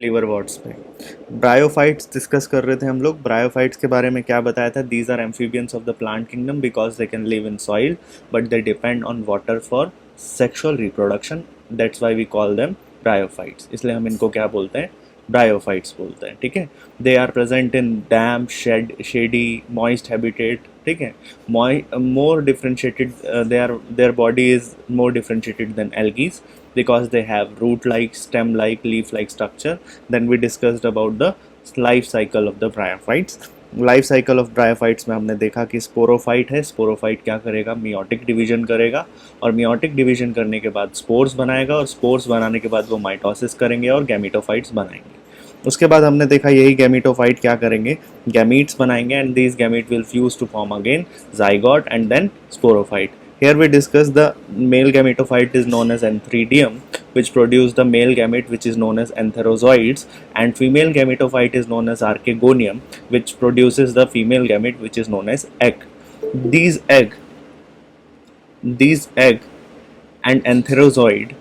Liver watts पे bryophytes discuss कर रहे थे हम लोग। ब्रायोफाइट्स के बारे में क्या बताया था? These are amphibians of the plant kingdom because they can live in soil but they depend on water for sexual reproduction. That's why we call them bryophytes. इसलिए हम इनको क्या बोलते हैं? ब्रायोफाइट्स बोलते हैं। ठीक है। They are present in damp shady moist habitat. ठीक है। More differentiated their body is more differentiated than algae because they have root like, stem like, leaf like structure. Then we discussed about the life cycle of the bryophytes. Life cycle of bryophytes में हमने देखा कि sporophyte है। Sporophyte क्या करेगा? Meiotic division करेगा और meiotic division करने के बाद स्पोर्स बनाएगा और स्पोर्स बनाने के बाद वो माइटोसिस करेंगे और गैमीटोफाइट्स बनाएंगे। उसके बाद हमने देखा यही गैमीटोफाइट क्या करेंगे? गैमीट्स बनाएंगे and these gamete will fuse to form again zygote and then sporophyte. Here we discuss the male gametophyte is known as antheridium, which produce the male gamete which is known as antherozoids, and female gametophyte is known as archegonium, which produces the female gamete which is known as egg. These egg, these egg and antherozoid,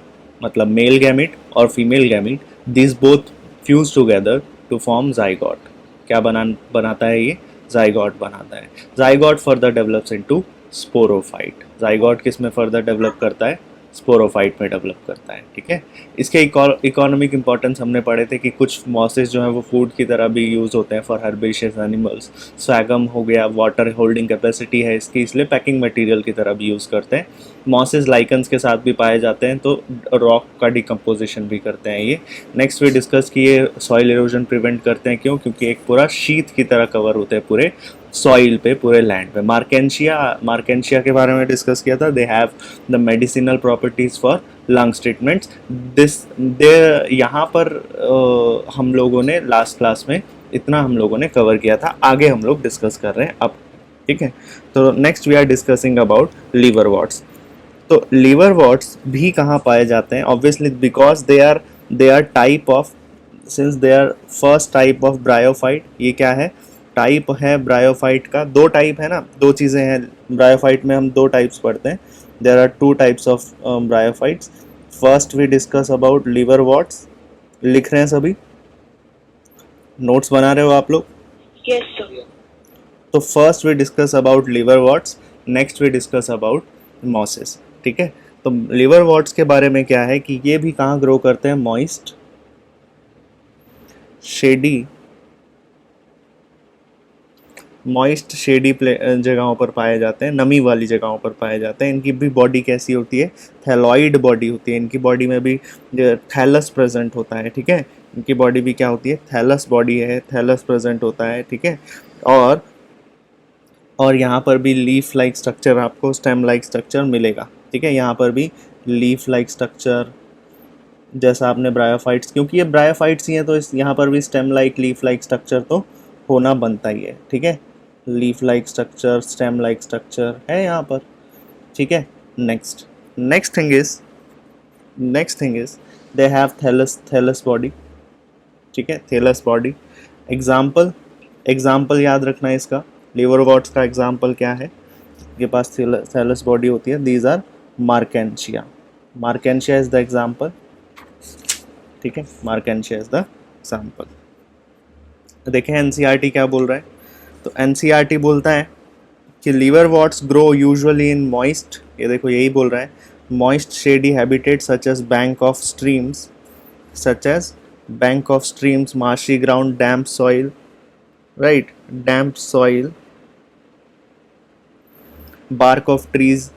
मतलब male gamete और female gamete, this both fuse together to form zygote. क्या बनाता है ये? Zygote बनाता है। Zygote further develops into sporophyte. Zygote किस में फर्दर डेवलप करता है? स्पोरोफाइट में डेवलप करता है। ठीक है। इसके इकोनॉमिक इंपॉर्टेंस हमने पढ़े थे कि कुछ मॉसेस जो है वो फूड की तरह भी यूज़ होते हैं फॉर हर्बेशियस एनिमल्स। स्वैगम हो गया, वाटर होल्डिंग कैपेसिटी है इसकी, इसलिए पैकिंग मटेरियल की तरह भी यूज़ करते हैं। मॉसेस लाइकन्स के साथ भी पाए जाते हैं, तो रॉक का डिकम्पोजिशन भी करते हैं ये। नेक्स्ट वी डिस्कस कि ये सॉइल इरोजन प्रिवेंट करते हैं। क्यों? क्योंकि एक पूरा शीट की तरह कवर होते हैं पूरे सॉइल पे, पूरे लैंड पे। मार्केंशिया के बारे में डिस्कस किया था। They have the medicinal properties for lungs treatments. दे यहाँ पर हम लोगों ने लास्ट क्लास में इतना हम लोगों ने कवर किया था, आगे हम लोग डिस्कस कर रहे हैं अब। ठीक है। तो next we are discussing about liverworts. तो लीवर वॉट्स भी कहाँ पाए जाते हैं? Obviously because they are type of, since they are first type of bryophyte. ये क्या है? टाइप है ब्रायोफाइट का। दो टाइप है ना, दो चीज़ें हैं ब्रायोफाइट में। हम दो टाइप्स पढ़ते हैं। There are two types of bryophytes. First we discuss about liverworts. लिख रहे हैं सभी? नोट्स बना रहे हो आप लोग? Yes, sir. तो first we discuss about liverworts, next we discuss about mosses. ठीक है। तो लीवर वॉट्स के बारे में क्या है कि ये भी कहाँ ग्रो करते हैं? मॉइस्ट शेडी जगहों पर पाए जाते हैं, नमी वाली जगहों पर पाए जाते हैं। इनकी भी बॉडी कैसी होती है? थैलॉइड बॉडी होती है। इनकी बॉडी में भी थैलस प्रेजेंट होता है। ठीक है। इनकी बॉडी भी क्या होती है? थैलस बॉडी है, थैलस प्रेजेंट होता है। ठीक है। और यहाँ पर भी लीफ लाइक स्ट्रक्चर, आपको स्टेम लाइक स्ट्रक्चर मिलेगा। ठीक है। यहाँ पर भी लीफ लाइक स्ट्रक्चर जैसा आपने ब्रायोफाइट्स, क्योंकि ये ब्रायोफाइट्स ही हैं तो इस यहाँ पर भी stem like, leaf like structure तो होना बनता ही है। ठीक है। Leaf like structure, stem like structure है यहाँ पर। ठीक है। Next thing is they have thallus body. ठीक है। Thallus body. एग्जाम्पल याद रखना है इसका। लीवर वॉट्स का एग्जाम्पल क्या है? के पास थैलस बॉडी होती है। These are Marchantia. Marchantia is the example. ठीक है। Marchantia is the example. देखें एनसीईआरटी क्या बोल रहा है। तो एनसीईआरटी बोलता है कि liverworts grow usually in moist, ये देखो यही बोल रहा है, moist shady habitat such as bank of streams, marshy ground, damp soil, right, damp soil, bark of trees,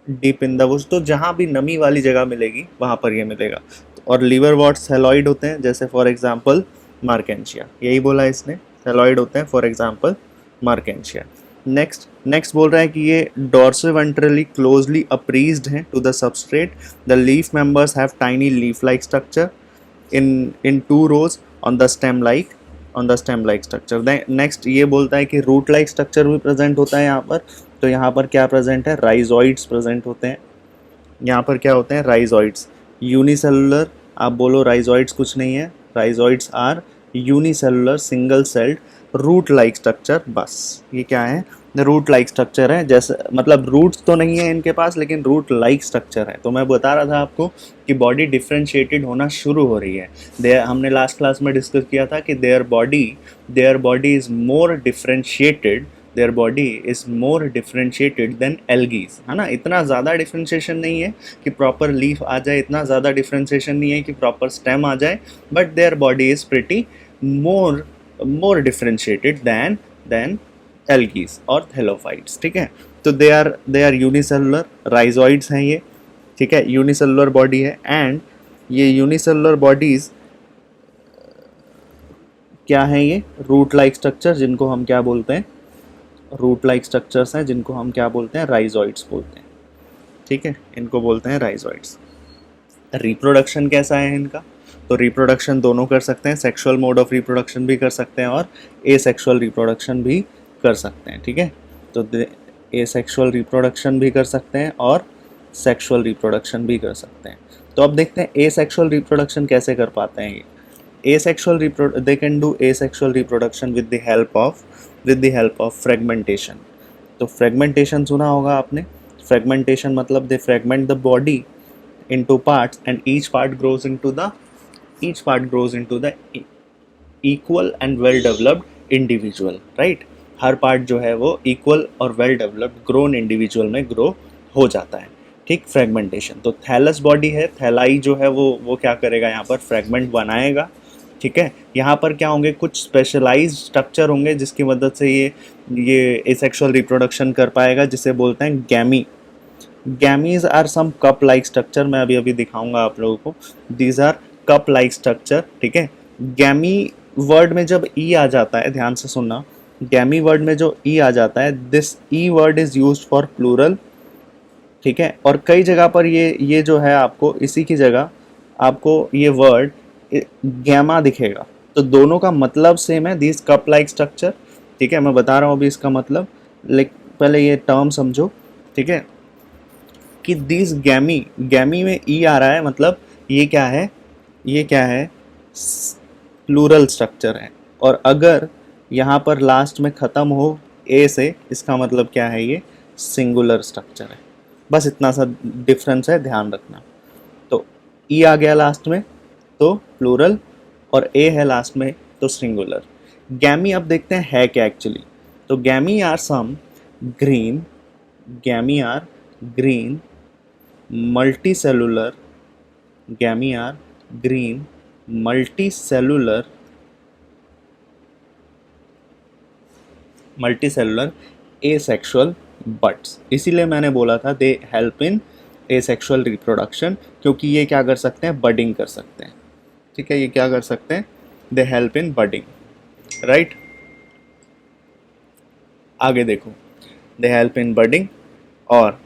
deep in the woods. तो जहाँ भी नमी वाली जगह मिलेगी वहाँ पर ये मिलेगा। और लीवर वॉट्स थैलॉइड होते हैं, जैसे फॉर एग्जांपल मार्केंशिया। यही बोला इसने, थैलॉइड होते हैं, फॉर एग्जांपल मार्केंशिया। नेक्स्ट बोल रहा है कि ये डॉर्सोवेंट्रली क्लोजली अप्रीज्ड हैं to the substrate. The leaf members have tiny leaf like structure in two rows on the stem like structure. Next ये बोलता है कि रूट लाइक स्ट्रक्चर भी प्रेजेंट होता है यहाँ पर। तो यहाँ पर क्या प्रेजेंट है? राइजॉइड्स प्रेजेंट होते हैं। यहाँ पर क्या होते हैं? राइजॉइड्स। यूनिसेलुलर, आप बोलो राइजॉइड्स कुछ नहीं है। Rhizoids are unicellular single celled root like structure, बस ये क्या है, रूट लाइक स्ट्रक्चर है, जैसे मतलब रूट्स तो नहीं है इनके पास लेकिन रूट लाइक स्ट्रक्चर है। तो मैं बता रहा था आपको कि बॉडी डिफ्रेंशिएटेड होना शुरू हो रही है। हमने लास्ट क्लास में डिस्कस किया था कि their body is more differentiated, their body is more differentiated than algae, है ना। इतना ज़्यादा डिफ्रेंशिएशन नहीं है कि प्रॉपर लीफ आ जाए, इतना ज़्यादा डिफ्रेंशिएशन नहीं है कि प्रॉपर स्टेम आ जाए, but their body is pretty more differentiated than algae और थैलोफाइट्स, ठीक है। तो दे आर यूनिसेलुलर राइजोइड्स हैं ये, ठीक है, यूनिसेलुलर बॉडी है। एंड ये यूनिसेलुलर बॉडीज क्या है, ये रूट लाइक स्ट्रक्चर जिनको हम क्या बोलते हैं, रूट लाइक स्ट्रक्चर्स हैं जिनको हम क्या बोलते हैं, राइजोइड्स बोलते हैं, ठीक है, इनको बोलते हैं राइजोइड्स। रिप्रोडक्शन कैसा है इनका, तो रिप्रोडक्शन दोनों कर सकते हैं, सेक्सुअल मोड ऑफ रिप्रोडक्शन भी कर सकते हैं और एसेक्सुअल रिप्रोडक्शन भी कर सकते हैं, ठीक है। तो एसेक्सुअल रिप्रोडक्शन भी कर सकते हैं और सेक्सुअल रिप्रोडक्शन भी कर सकते हैं। तो अब देखते हैं एसेक्सुअल रिप्रोडक्शन कैसे कर पाते हैं ये। They can do asexual reproduction with the help of fragmentation. तो फ्रेगमेंटेशन सुना होगा आपने, फ्रेगमेंटेशन मतलब they fragment the body into parts and each part grows into the equal and well developed individual, right। Her part जो है वो equal और well developed grown individual में ग्रो हो जाता है, ठीक। फ्रेगमेंटेशन, तो थैलस बॉडी है, थैलाई जो है वो क्या करेगा, यहाँ पर फ्रेगमेंट बनाएगा, ठीक है। यहाँ पर क्या होंगे, कुछ स्पेशलाइज्ड स्ट्रक्चर होंगे जिसकी मदद से ये एसेक्सुअल रिप्रोडक्शन कर पाएगा, जिसे बोलते हैं गैमी। गैमीज are some cup like structure, मैं अभी अभी दिखाऊंगा आप लोगों को। These are cup like structure, ठीक है। गैमी वर्ड में जब ई आ जाता है, ध्यान से सुनना, गैमी वर्ड में जो ई आ जाता है, this e word is used for plural, ठीक है। और कई जगह पर ये जो है आपको इसी की जगह आपको ये वर्ड गैमा दिखेगा, तो दोनों का मतलब सेम है, दिस कप लाइक स्ट्रक्चर, ठीक है। मैं बता रहा हूँ अभी इसका मतलब, लेकिन पहले ये टर्म समझो, ठीक है, कि दिस गैमी, गैमी में ई आ रहा है, मतलब ये क्या है, ये क्या है, प्लूरल स्ट्रक्चर है। और अगर यहाँ पर लास्ट में ख़त्म हो ए से, इसका मतलब क्या है, ये सिंगुलर स्ट्रक्चर है। बस इतना सा डिफरेंस है, ध्यान रखना। तो ई आ गया लास्ट में तो प्लूरल, और ए है लास्ट में तो सिंगुलर। गैमी अब देखते हैं है क्या एक्चुअली। तो gemmae are some green, gemmae are green multicellular, gemmae are green multicellular asexual buds। इसीलिए मैंने बोला था they help in asexual reproduction, क्योंकि ये क्या कर सकते हैं, बडिंग कर सकते हैं, ठीक है। ये क्या कर सकते हैं, दे हेल्प इन बडिंग, राइट। आगे देखो, दे हेल्प इन बडिंग, और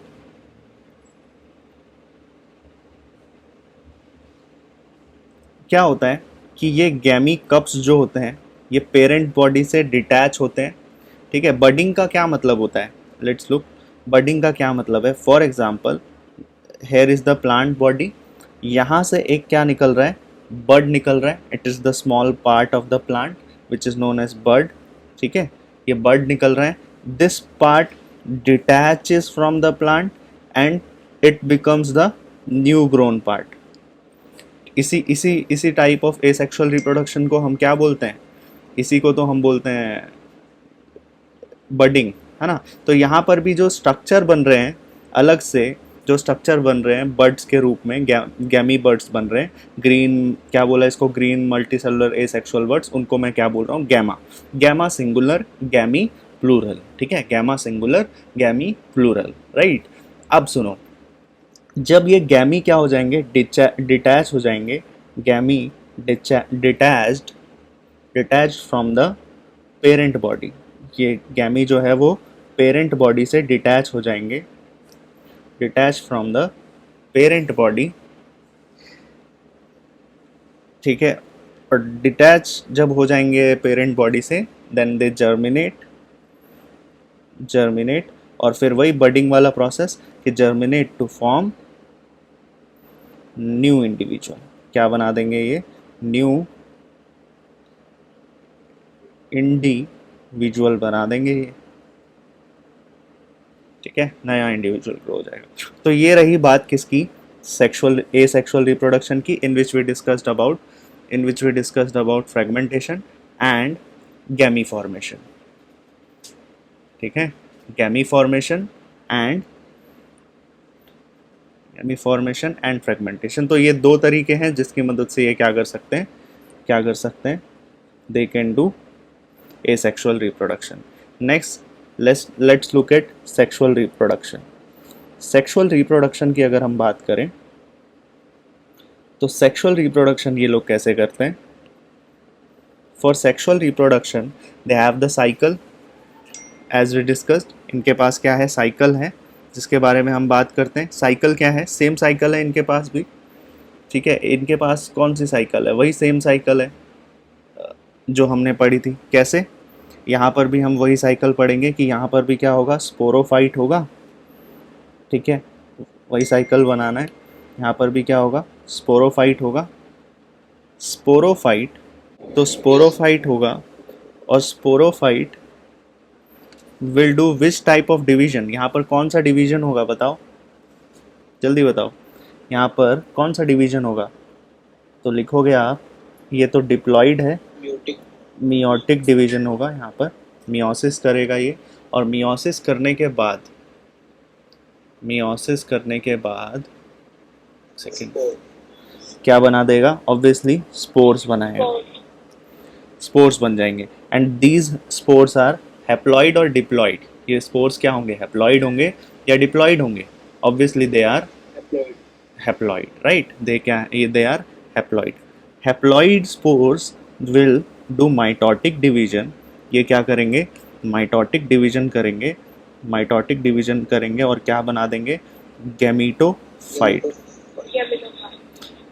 क्या होता है कि ये गैमी कप्स जो होते हैं ये पेरेंट बॉडी से डिटैच होते हैं, ठीक है। बडिंग का क्या मतलब होता है, लेट्स लुक, बडिंग का क्या मतलब है। For example, here is the plant body, यहाँ से एक क्या निकल रहा है, बड निकल रहा है, it is the small part of the plant which is known as bud, ठीक है। ये बड निकल रहा है, this part detaches from the plant and it becomes the new grown part. इसी टाइप ऑफ एसेक्सुअल रिप्रोडक्शन को हम क्या बोलते हैं, इसी को तो हम बोलते हैं बडिंग, है ना। तो यहाँ पर भी जो स्ट्रक्चर बन रहे हैं, अलग से जो स्ट्रक्चर बन रहे हैं बर्ड्स के रूप में, गैमी बर्ड्स बन रहे हैं, ग्रीन क्या बोला इसको, ग्रीन मल्टीसेलुलर एसेक्सुअल बर्ड्स, उनको मैं क्या बोल रहा हूँ, गैमा। गैमा सिंगुलर, गैमी प्लूरल, ठीक है, गैमा सिंगुलर, गैमी प्लूरल, राइट। अब सुनो, जब ये गैमी क्या हो जाएंगे, डिटैच हो जाएंगे, gemmae detached from the parent body, ये गैमी जो है वो पेरेंट बॉडी से डिटैच हो जाएंगे, detach from the parent body, ठीक है। और डिटैच जब हो जाएंगे पेरेंट बॉडी से, देन दे जर्मिनेट, और फिर वही बडिंग वाला प्रोसेस कि germinate to form new individual, क्या बना देंगे ये, न्यू विजुअल बना देंगे ये, ठीक है, नया इंडिविजुअल ग्रो हो जाएगा। तो ये रही बात किसकी, सेक्सुअल एसेक्सुअल रिप्रोडक्शन की, in which we discussed about fragmentation and gemmae formation, ठीक है, गैमी फॉर्मेशन एंड फ्रेगमेंटेशन। तो ये दो तरीके हैं जिसकी मदद से ये क्या कर सकते हैं, दे can do asexual reproduction. Next, let's look at sexual reproduction. Sexual reproduction की अगर हम बात करें तो सेक्सुअल रिप्रोडक्शन ये लोग कैसे करते हैं। For sexual reproduction they have the cycle as we discussed, इनके पास क्या है, साइकिल है, जिसके बारे में हम बात करते हैं। साइकिल क्या है, सेम साइकिल है इनके पास भी, ठीक है, इनके पास कौन सी साइकिल है, वही सेम साइकिल है जो हमने पढ़ी थी। कैसे, यहाँ पर भी हम वही साइकिल पढ़ेंगे कि यहाँ पर भी क्या होगा, स्पोरोफाइट होगा, ठीक है, वही साइकिल बनाना है। यहाँ पर भी क्या होगा, स्पोरोफाइट होगा, स्पोरोफाइट, तो स्पोरोफाइट होगा, और sporophyte will do which type of division, यहाँ पर कौन सा डिवीजन होगा बताओ, जल्दी बताओ, यहाँ पर कौन सा डिवीजन होगा। तो लिखोगे आप, ये तो डिप्लॉइड है, मियोटिक डिवीजन होगा, यहाँ पर मियोसिस करेगा ये, और मियोसिस करने के बाद सेकंड क्या बना देगा, ऑब्वियसली स्पोर्स बनाएगा, स्पोर्स बन जाएंगे। And these spores are haploid और डिप्लॉइड, ये स्पोर्स क्या होंगे, हैप्लॉइड होंगे या डिप्लॉइड होंगे, obviously they are haploid, right, they are haploid. Haploid spores will do mitotic division, ये क्या करेंगे, माइटोटिक डिवीजन करेंगे और क्या बना देंगे,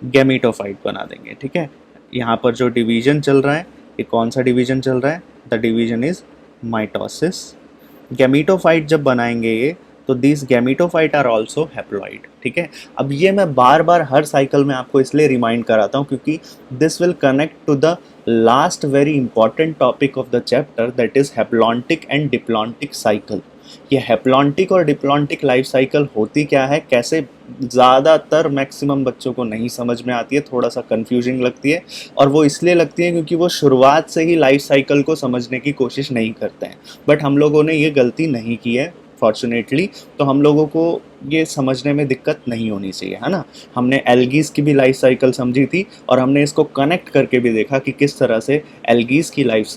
गैमीटोफाइट बना देंगे, ठीक है। यहाँ पर जो डिवीजन चल रहा है, ये कौन सा डिवीजन चल रहा है, the division is mitosis. Gametophyte जब बनाएंगे ये, तो this gametophyte are also haploid, ठीक है। अब ये मैं बार बार हर साइकिल में आपको इसलिए रिमाइंड कराता हूँ क्योंकि this will connect to the last very important topic of the chapter, that is haplontic and diplontic cycle. ये हैप्लॉन्टिक और डिप्लॉन्टिक लाइफ साइकिल होती क्या है, कैसे, ज़्यादातर मैक्सिमम बच्चों को नहीं समझ में आती है, थोड़ा सा कंफ्यूजिंग लगती है, और वो इसलिए लगती है क्योंकि वो शुरुआत से ही लाइफ साइकिल को समझने की कोशिश नहीं करते हैं। बट हम लोगों ने ये गलती नहीं की है फॉर्चुनेटली, तो हम लोगों को ये समझने में दिक्कत नहीं होनी चाहिए, है ना। हमने एल्गीज की भी लाइफ साइकिल समझी थी और हमने इसको कनेक्ट करके भी देखा कि किस तरह से एल्गीज की लाइफ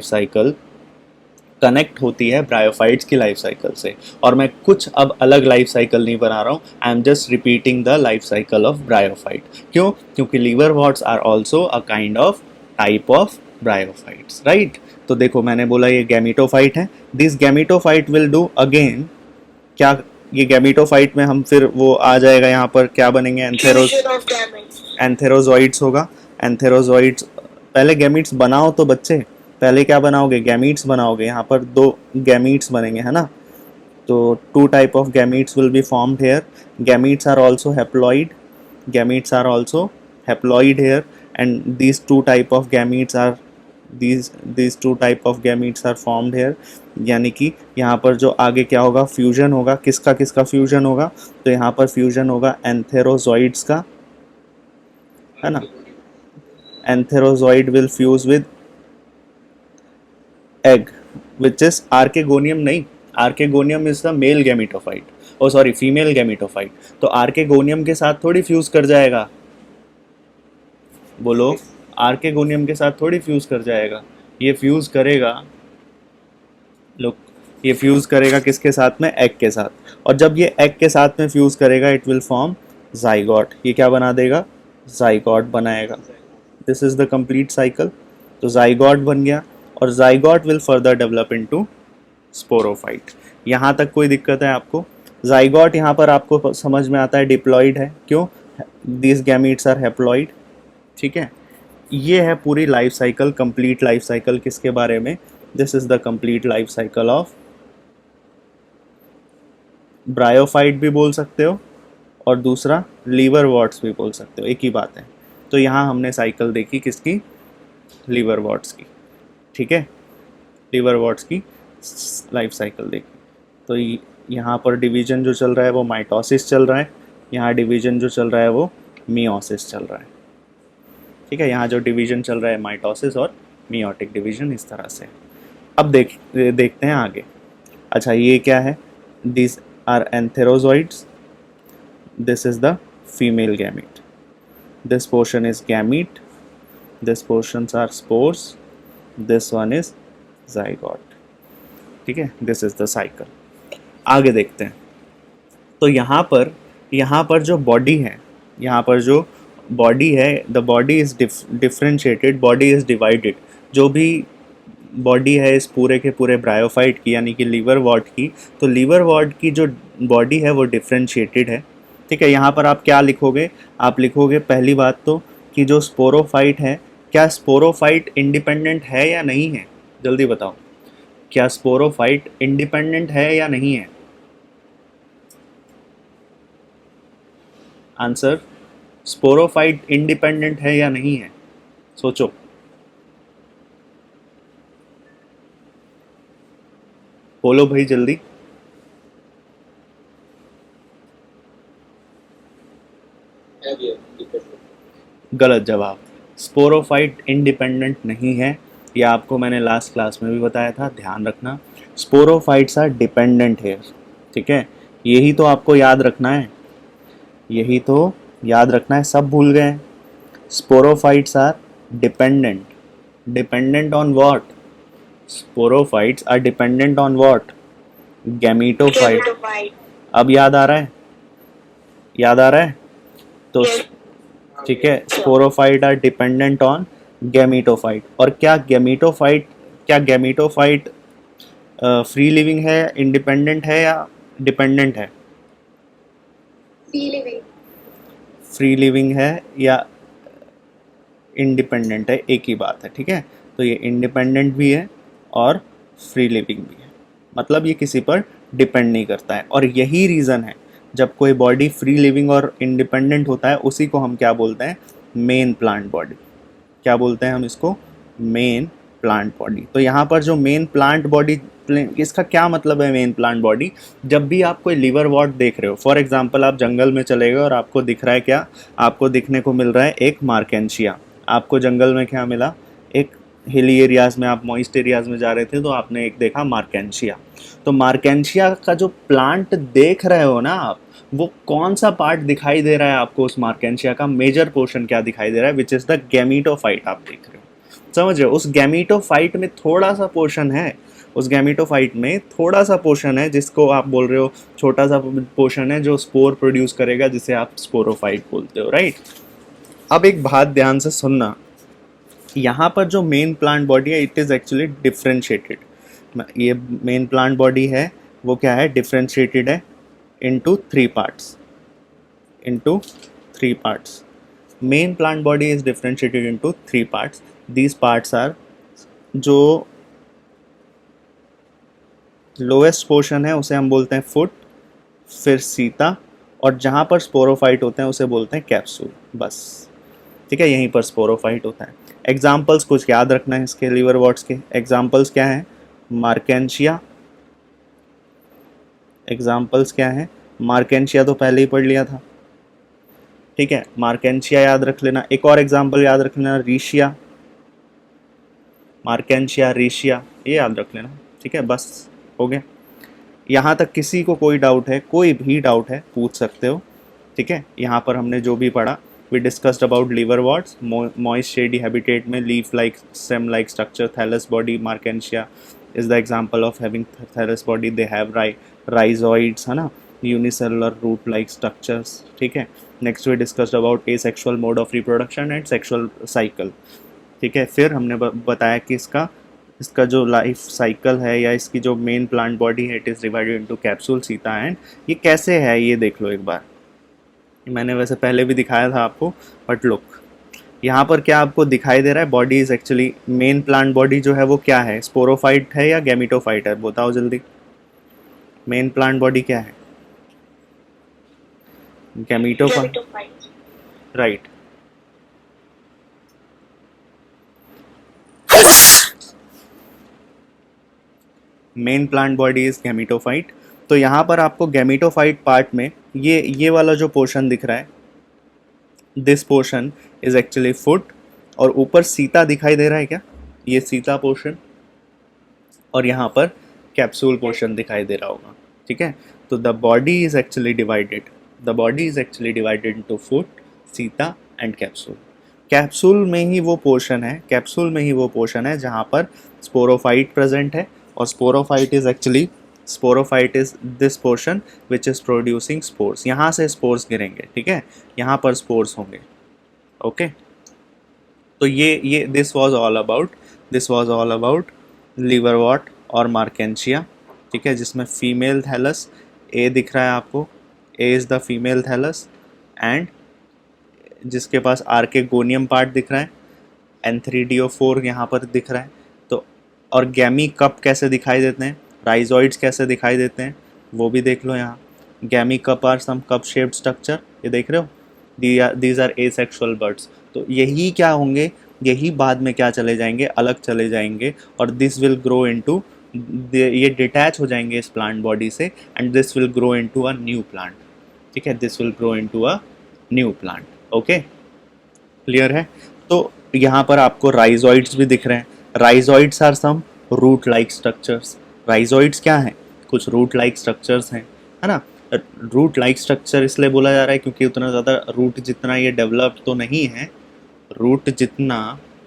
साइकिल कनेक्ट होती है ब्रायोफाइट्स की लाइफ साइकिल से। और मैं कुछ अब अलग लाइफ साइकिल नहीं बना रहा हूँ, I am just repeating the life cycle of bryophyte. क्यों, क्योंकि liverworts are also a kind of type of bryophytes, right. तो देखो मैंने बोला ये गैमीटोफाइट है, this gametophyte will do again क्या, ये गैमीटोफाइट में हम फिर वो आ जाएगा, यहाँ पर क्या बनेंगे, एंथेरोजॉइड्स होगा, एंथेरोजॉइड्स। पहले गैमीट्स बनाओ तो बच्चे, पहले क्या बनाओगे, गैमीट्स बनाओगे, यहाँ पर दो गैमीट्स बनेंगे, है ना। तो two type of gametes will be formed here, gametes are also haploid, here, and these two type of gametes are formed here। यानी कि यहाँ पर जो आगे क्या होगा, फ्यूजन होगा, किसका फ्यूजन होगा, तो यहाँ पर फ्यूजन होगा एंथेरोजॉइड्स का, है ना। Antherozoid will fuse with egg which is archegonium, नहीं, archegonium is the male gametophyte, oh sorry female gametophyte। तो archegonium के साथ थोड़ी फ्यूज कर जाएगा, बोलो, आर्केगोनियम के साथ थोड़ी फ्यूज कर जाएगा, ये फ्यूज करेगा, लोग, ये फ्यूज करेगा किसके साथ में, एग के साथ। और जब ये एग के साथ में फ्यूज करेगा इट विल फॉर्म जाइगोट, ये क्या बना देगा, जाइगोट बनाएगा। This is the complete cycle. तो जाइगोट बन गया और zygote will further develop into sporophyte. यहाँ तक कोई दिक्कत है आपको, जाइगोट यहाँ पर आपको समझ में आता है डिप्लॉइड है, क्यों, दिस गैमीट्स आर हैप्लॉइड, ठीक है। ये है पूरी life cycle, complete life cycle किसके बारे में, this is the complete life cycle of bryophyte भी बोल सकते हो और दूसरा लीवरवॉर्ट्स भी बोल सकते हो, एक ही बात है। तो यहाँ हमने साइकिल देखी किसकी, लीवरवॉर्ट्स की। ठीक है, लीवरवॉर्ट्स की लाइफ साइकिल देखिए। तो यहाँ पर डिवीजन जो चल रहा है वो माइटोसिस चल रहा है, यहाँ डिवीजन जो चल रहा है वो मियोसिस चल रहा है। ठीक है, यहाँ जो डिवीजन चल रहा है माइटोसिस और मियोटिक डिवीजन, इस तरह से। अब देखते हैं आगे। अच्छा, ये क्या है? This are antherozoids, this is the female gamete, this portion is gamete, this portions are spores, this one is zygote. ठीक है, दिस इज द साइकिल। आगे देखते हैं। तो यहाँ पर जो बॉडी है, यहाँ पर जो बॉडी है, the body is differentiated, body is divided. जो भी बॉडी है इस पूरे के पूरे ब्रायोफाइट की, यानी कि लीवर वॉर्ट की, तो लीवर वॉर्ट की जो बॉडी है वो डिफरेंशिएटेड है। ठीक है, यहाँ पर आप क्या लिखोगे? आप लिखोगे पहली बात तो कि जो स्पोरोफाइट है, क्या स्पोरोफाइट इंडिपेंडेंट है या नहीं है? जल्दी बताओ, क्या स्पोरोफाइट इंडिपेंडेंट है या नहीं है? आंसर, स्पोरोफाइट इंडिपेंडेंट है या नहीं है? सोचो। बोलो भाई जल्दी। गलत जवाब। स्पोरोफाइट इंडिपेंडेंट नहीं है, यह आपको मैंने लास्ट क्लास में भी बताया था, ध्यान रखना। स्पोरोफाइट्स आर डिपेंडेंट है। ठीक है, यही तो आपको याद रखना है, यही तो याद रखना है, सब भूल गए। Sporophytes are dependent, dependent on what? Sporophytes are dependent on what? Gametophyte. अब याद आ रहा है? याद आ रहा है? तो ठीक है, sporophyte are dependent on gametophyte. और क्या गैमीटोफाइट फ्री लिविंग है, इंडिपेंडेंट है या डिपेंडेंट है? फ्री लिविंग है या इंडिपेंडेंट है, एक ही बात है। ठीक है, तो ये इंडिपेंडेंट भी है और फ्री लिविंग भी है, मतलब ये किसी पर डिपेंड नहीं करता है। और यही रीज़न है, जब कोई बॉडी फ्री लिविंग और इंडिपेंडेंट होता है उसी को हम क्या बोलते हैं? Main plant body. क्या बोलते हैं हम इसको? Main plant body. तो यहाँ पर जो मेन प्लांट बॉडी, इसका क्या मतलब है मेन प्लांट बॉडी? जब भी आप कोई लीवर वॉर्ट देख रहे हो, फॉर एग्जांपल आप जंगल में चले गए और आपको दिख रहा है क्या? आपको दिखने को मिल रहा है एक मार्केंशिया। आपको जंगल में क्या मिला? एक हिली एरियाज़ में, आप मॉइस्ट एरियाज़ में जा रहे थे तो आपने एक देखा मार्केंशिया। तो मार्केंशिया का जो प्लांट देख रहे हो ना आप, वो कौन सा पार्ट दिखाई दे रहा है आपको? उस मार्केंशिया का मेजर पोर्शन क्या दिखाई दे रहा है? Which is the gametophyte. आप देख रहे हो, समझ रहे हो? उस गैमीटोफाइट में थोड़ा सा पोर्शन है, उस गैमीटोफाइट में थोड़ा सा पोर्शन है जिसको आप बोल रहे हो छोटा सा पोर्शन है, जो स्पोर प्रोड्यूस करेगा, जिसे आप स्पोरोफाइट बोलते हो, राइट? अब एक बात ध्यान से सुनना, यहाँ पर जो मेन प्लांट बॉडी है इट इज़ एक्चुअली डिफरेंशिएटेड। ये मेन प्लांट बॉडी है वो क्या है? डिफरेंशिएटेड है into three parts. Main plant body is differentiated into three parts. These parts are, जो लोएस्ट पोर्शन है उसे हम बोलते हैं फुट, फिर सीता, और जहाँ पर स्पोरोफाइट होते हैं उसे बोलते हैं कैप्सूल। बस, ठीक है, यहीं पर स्पोरोफाइट होता है। एग्जाम्पल्स कुछ याद रखना है इसके लीवर वॉर्ट्स के। एग्जाम्पल्स क्या हैं? मार्केंशिया। एग्जाम्पल्स क्या हैं? मार्केंशिया तो पहले ही पढ़ लिया था, ठीक है, मार्केंशिया याद रख लेना। एक और एग्जाम्पल याद रख लेना, रीशिया। मार्केंशिया, रीशिया, ये याद रख लेना, ठीक है, बस हो गया। यहाँ तक किसी को कोई डाउट है? कोई भी डाउट है पूछ सकते हो, ठीक है। यहाँ पर हमने जो भी पढ़ा, we discussed about liverworts, moist shady habitat में leaf like stem like structure, thallus body. Marchantia is the example of having thallus body, they have rhizoids, है ना, यूनिसेलुलर रूट लाइक स्ट्रक्चर्स, ठीक है। Next we discussed about asexual mode of reproduction and sexual cycle, ठीक है। फिर हमने बताया कि इसका जो लाइफ साइकिल है या इसकी जो मेन प्लांट बॉडी है it is divided into capsule, Sita and. ये कैसे है ये देख लो एक बार, मैंने वैसे पहले भी दिखाया था आपको, बट लुक यहाँ पर क्या आपको दिखाई दे रहा है? Body is actually, main plant body जो है वो क्या है? स्पोरोफाइट है या गैमीटोफाइट है? बताओ जल्दी, मेन प्लांट बॉडी क्या है? Gametophyte, right. Main plant body is gametophyte. तो यहाँ पर आपको गैमेटोफाइट पार्ट में ये वाला जो पोर्शन दिख रहा है, this portion is actually foot, और ऊपर सीता दिखाई दे रहा है क्या, ये सीता पोर्शन, और यहाँ पर कैप्सूल पोर्शन दिखाई दे रहा होगा, ठीक है। तो the body is actually divided, the body is actually divided into foot, Sita and capsule. Capsule में ही वो पोर्शन है, कैप्सूल में ही वो पोर्शन है जहाँ पर स्पोरोफाइट प्रेजेंट है, और sporophyte is actually, sporophyte is this portion which is producing spores. यहाँ से स्पोर्स गिरेंगे, ठीक है, यहाँ पर स्पोर्स होंगे, ओके। तो ये दिस वाज ऑल अबाउट लिवरवॉट और मार्केंशिया, ठीक है, जिसमें फीमेल थैलस ए दिख रहा है आपको, A is the female thallus, and जिसके पास आर्केगोनियम पार्ट दिख रहा है, N3DO4 यहाँ पर दिख रहा है। तो और गैमी कप कैसे दिखाई देते हैं, राइजोइड्स कैसे दिखाई देते हैं, वो भी देख लो। यहाँ gemmae cup are some cup shaped structure, ये देख रहे हो, दीज आर एसेक्सुअल बर्ड्स। तो यही क्या होंगे, यही बाद में क्या चले जाएंगे, अलग चले जाएंगे, और दिस विल ग्रो इनटू, ये डिटैच हो जाएंगे इस प्लांट बॉडी से, and this will grow into a new plant, ठीक है, this will grow into a new plant, okay, clear है। तो यहाँ पर आपको राइजोइड्स भी दिख रहे हैं, rhizoids are some root like structures. Rhizoids क्या हैं, कुछ रूट लाइक स्ट्रक्चर्स हैं, है ना। रूट लाइक स्ट्रक्चर इसलिए बोला जा रहा है क्योंकि उतना ज़्यादा रूट जितना ये डेवलप तो नहीं है, रूट जितना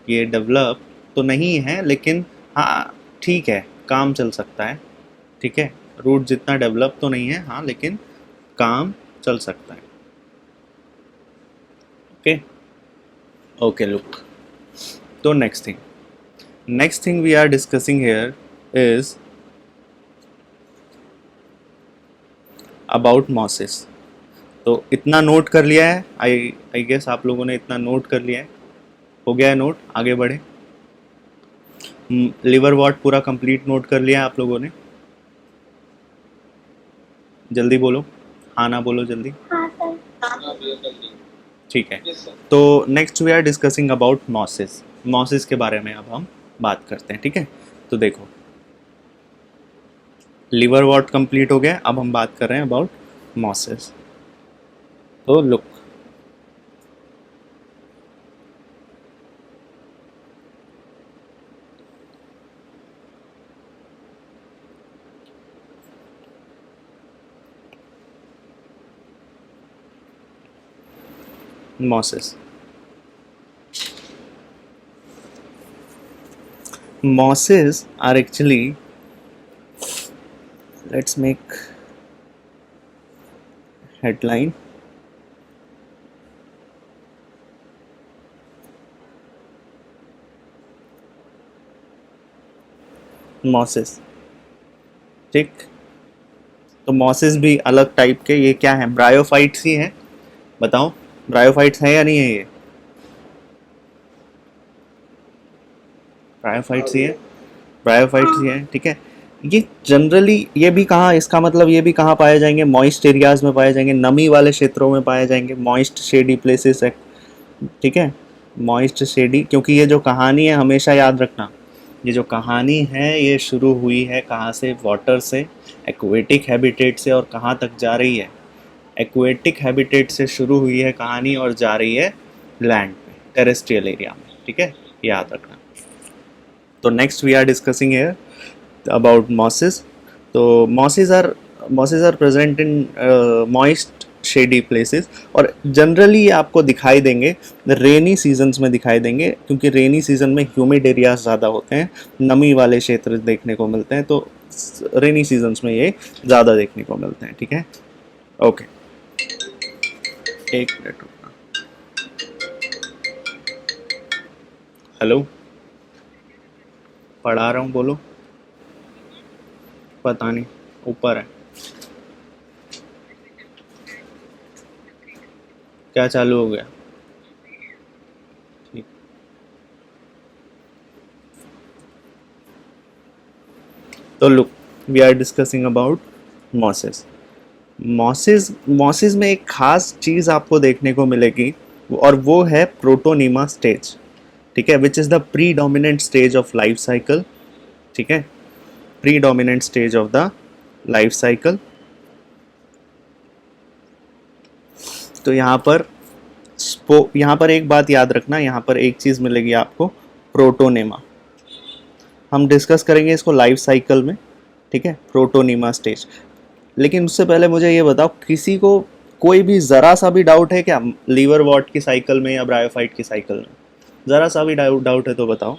ये डेवलप तो नहीं है, लेकिन हाँ ठीक है, काम चल सकता है, ठीक है, रूट जितना डेवलप तो नहीं है, हाँ लेकिन काम चल सकता है, ओके ओके। लुक, तो next thing we are discussing here is about mosses. तो इतना नोट कर लिया है, आई गेस आप लोगों ने इतना नोट कर लिया है, हो गया है नोट, आगे बढ़े। लिवर वॉट पूरा कंप्लीट नोट कर लिया है आप लोगों ने, जल्दी बोलो, हाँ ना बोलो जल्दी, ठीक है। तो next we are discussing about mosses, mosses के बारे में अब हम बात करते हैं, ठीक है। तो देखो, लिवर वॉट कंप्लीट हो गया, अब हम बात कर रहे हैं अबाउट मॉसेस। तो look, mosses are actually, let's make headline, mosses, ठीक। तो मॉसेस भी अलग टाइप के, ये क्या है, ब्रायोफाइट्स ही हैं, बताओ ब्रायोफाइट्स हैं या नहीं है, ये ब्रायोफाइट्स ही है, ब्रायोफाइट्स ही है, ठीक है। ये जनरली ये भी कहाँ, इसका मतलब ये भी कहाँ पाए जाएंगे, मॉइस्ट एरियाज में पाए जाएंगे, नमी वाले क्षेत्रों में पाए जाएंगे, मॉइस्ट शेडी प्लेसेस है, ठीक है, मॉइस्ट शेडी। क्योंकि ये जो कहानी है हमेशा याद रखना, ये जो कहानी है ये शुरू हुई है कहाँ से, वाटर से, एक्वेटिक हैबिटेट से, और कहाँ तक जा रही है, एक्वेटिक हैबिटेट से शुरू हुई है कहानी और जा रही है लैंड पे, टेरेस्ट्रियल एरिया में, ठीक है, याद रखना। तो next we are discussing here about mosses. तो mosses are present in moist shady places, और जनरली आपको दिखाई देंगे रेनी सीजन्स में दिखाई देंगे, क्योंकि रेनी सीजन में ह्यूमिड एरियाज ज़्यादा होते हैं, नमी वाले क्षेत्र देखने को मिलते हैं, तो रेनी सीजन्स में ये ज़्यादा देखने को मिलते हैं, ठीक है, ओके। एक मिनट रुकना, हेलो, पढ़ा रहा हूँ, बोलो, पता नहीं, ऊपर है क्या, चालू हो गया, ठीक। तो look, we are discussing about mosses. Mosses में एक खास चीज़ आपको देखने को मिलेगी, और वो है प्रोटोनीमा स्टेज, ठीक है, which is the predominant stage of life cycle, ठीक है। predominant stage of the life cycle. तो यहाँ पर एक बात याद रखना, यहाँ पर एक चीज़ मिलेगी आपको, प्रोटोनेमा। हम डिस्कस करेंगे इसको लाइफ साइकिल में, ठीक है, प्रोटोनीमा स्टेज। लेकिन उससे पहले मुझे ये बताओ, किसी को कोई भी ज़रा सा भी डाउट है क्या लीवर वॉट की साइकिल में या ब्रायोफाइट की साइकिल में? ज़रा सा भी डाउट है तो बताओ।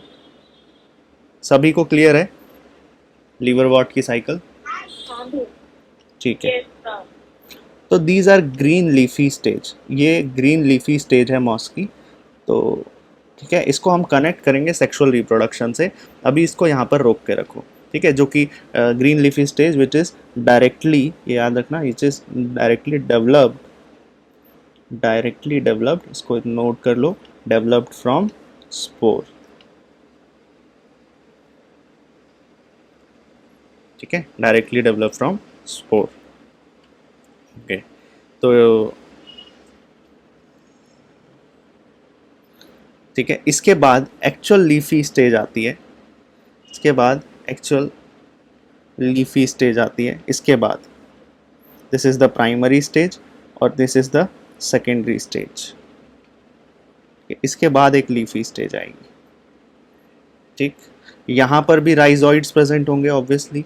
सभी को क्लियर है लीवर वॉट की साइकिल? ठीक है। तो these are green leafy stage, ये ग्रीन लीफी स्टेज है मॉस की। तो ठीक है, इसको हम कनेक्ट करेंगे सेक्सुअल रिप्रोडक्शन से। अभी इसको यहाँ पर रोक के रखो, ठीक है, जो कि green leafy stage which is directly, ये याद रखना, विच इज़ डायरेक्टली डेवलप्ड, इसको नोट कर लो, डेवलप्ड फ्रॉम स्पोर। ठीक है, directly develop from spore. Okay, तो ठीक है, इसके बाद एक्चुअल लीफी स्टेज आती है। इसके बाद एक्चुअल लीफी स्टेज आती है। इसके बाद this is the primary stage और this is the secondary stage. इसके बाद एक लीफी स्टेज आएगी। ठीक, यहाँ पर भी राइजोइड्स प्रेजेंट होंगे ऑब्वियसली,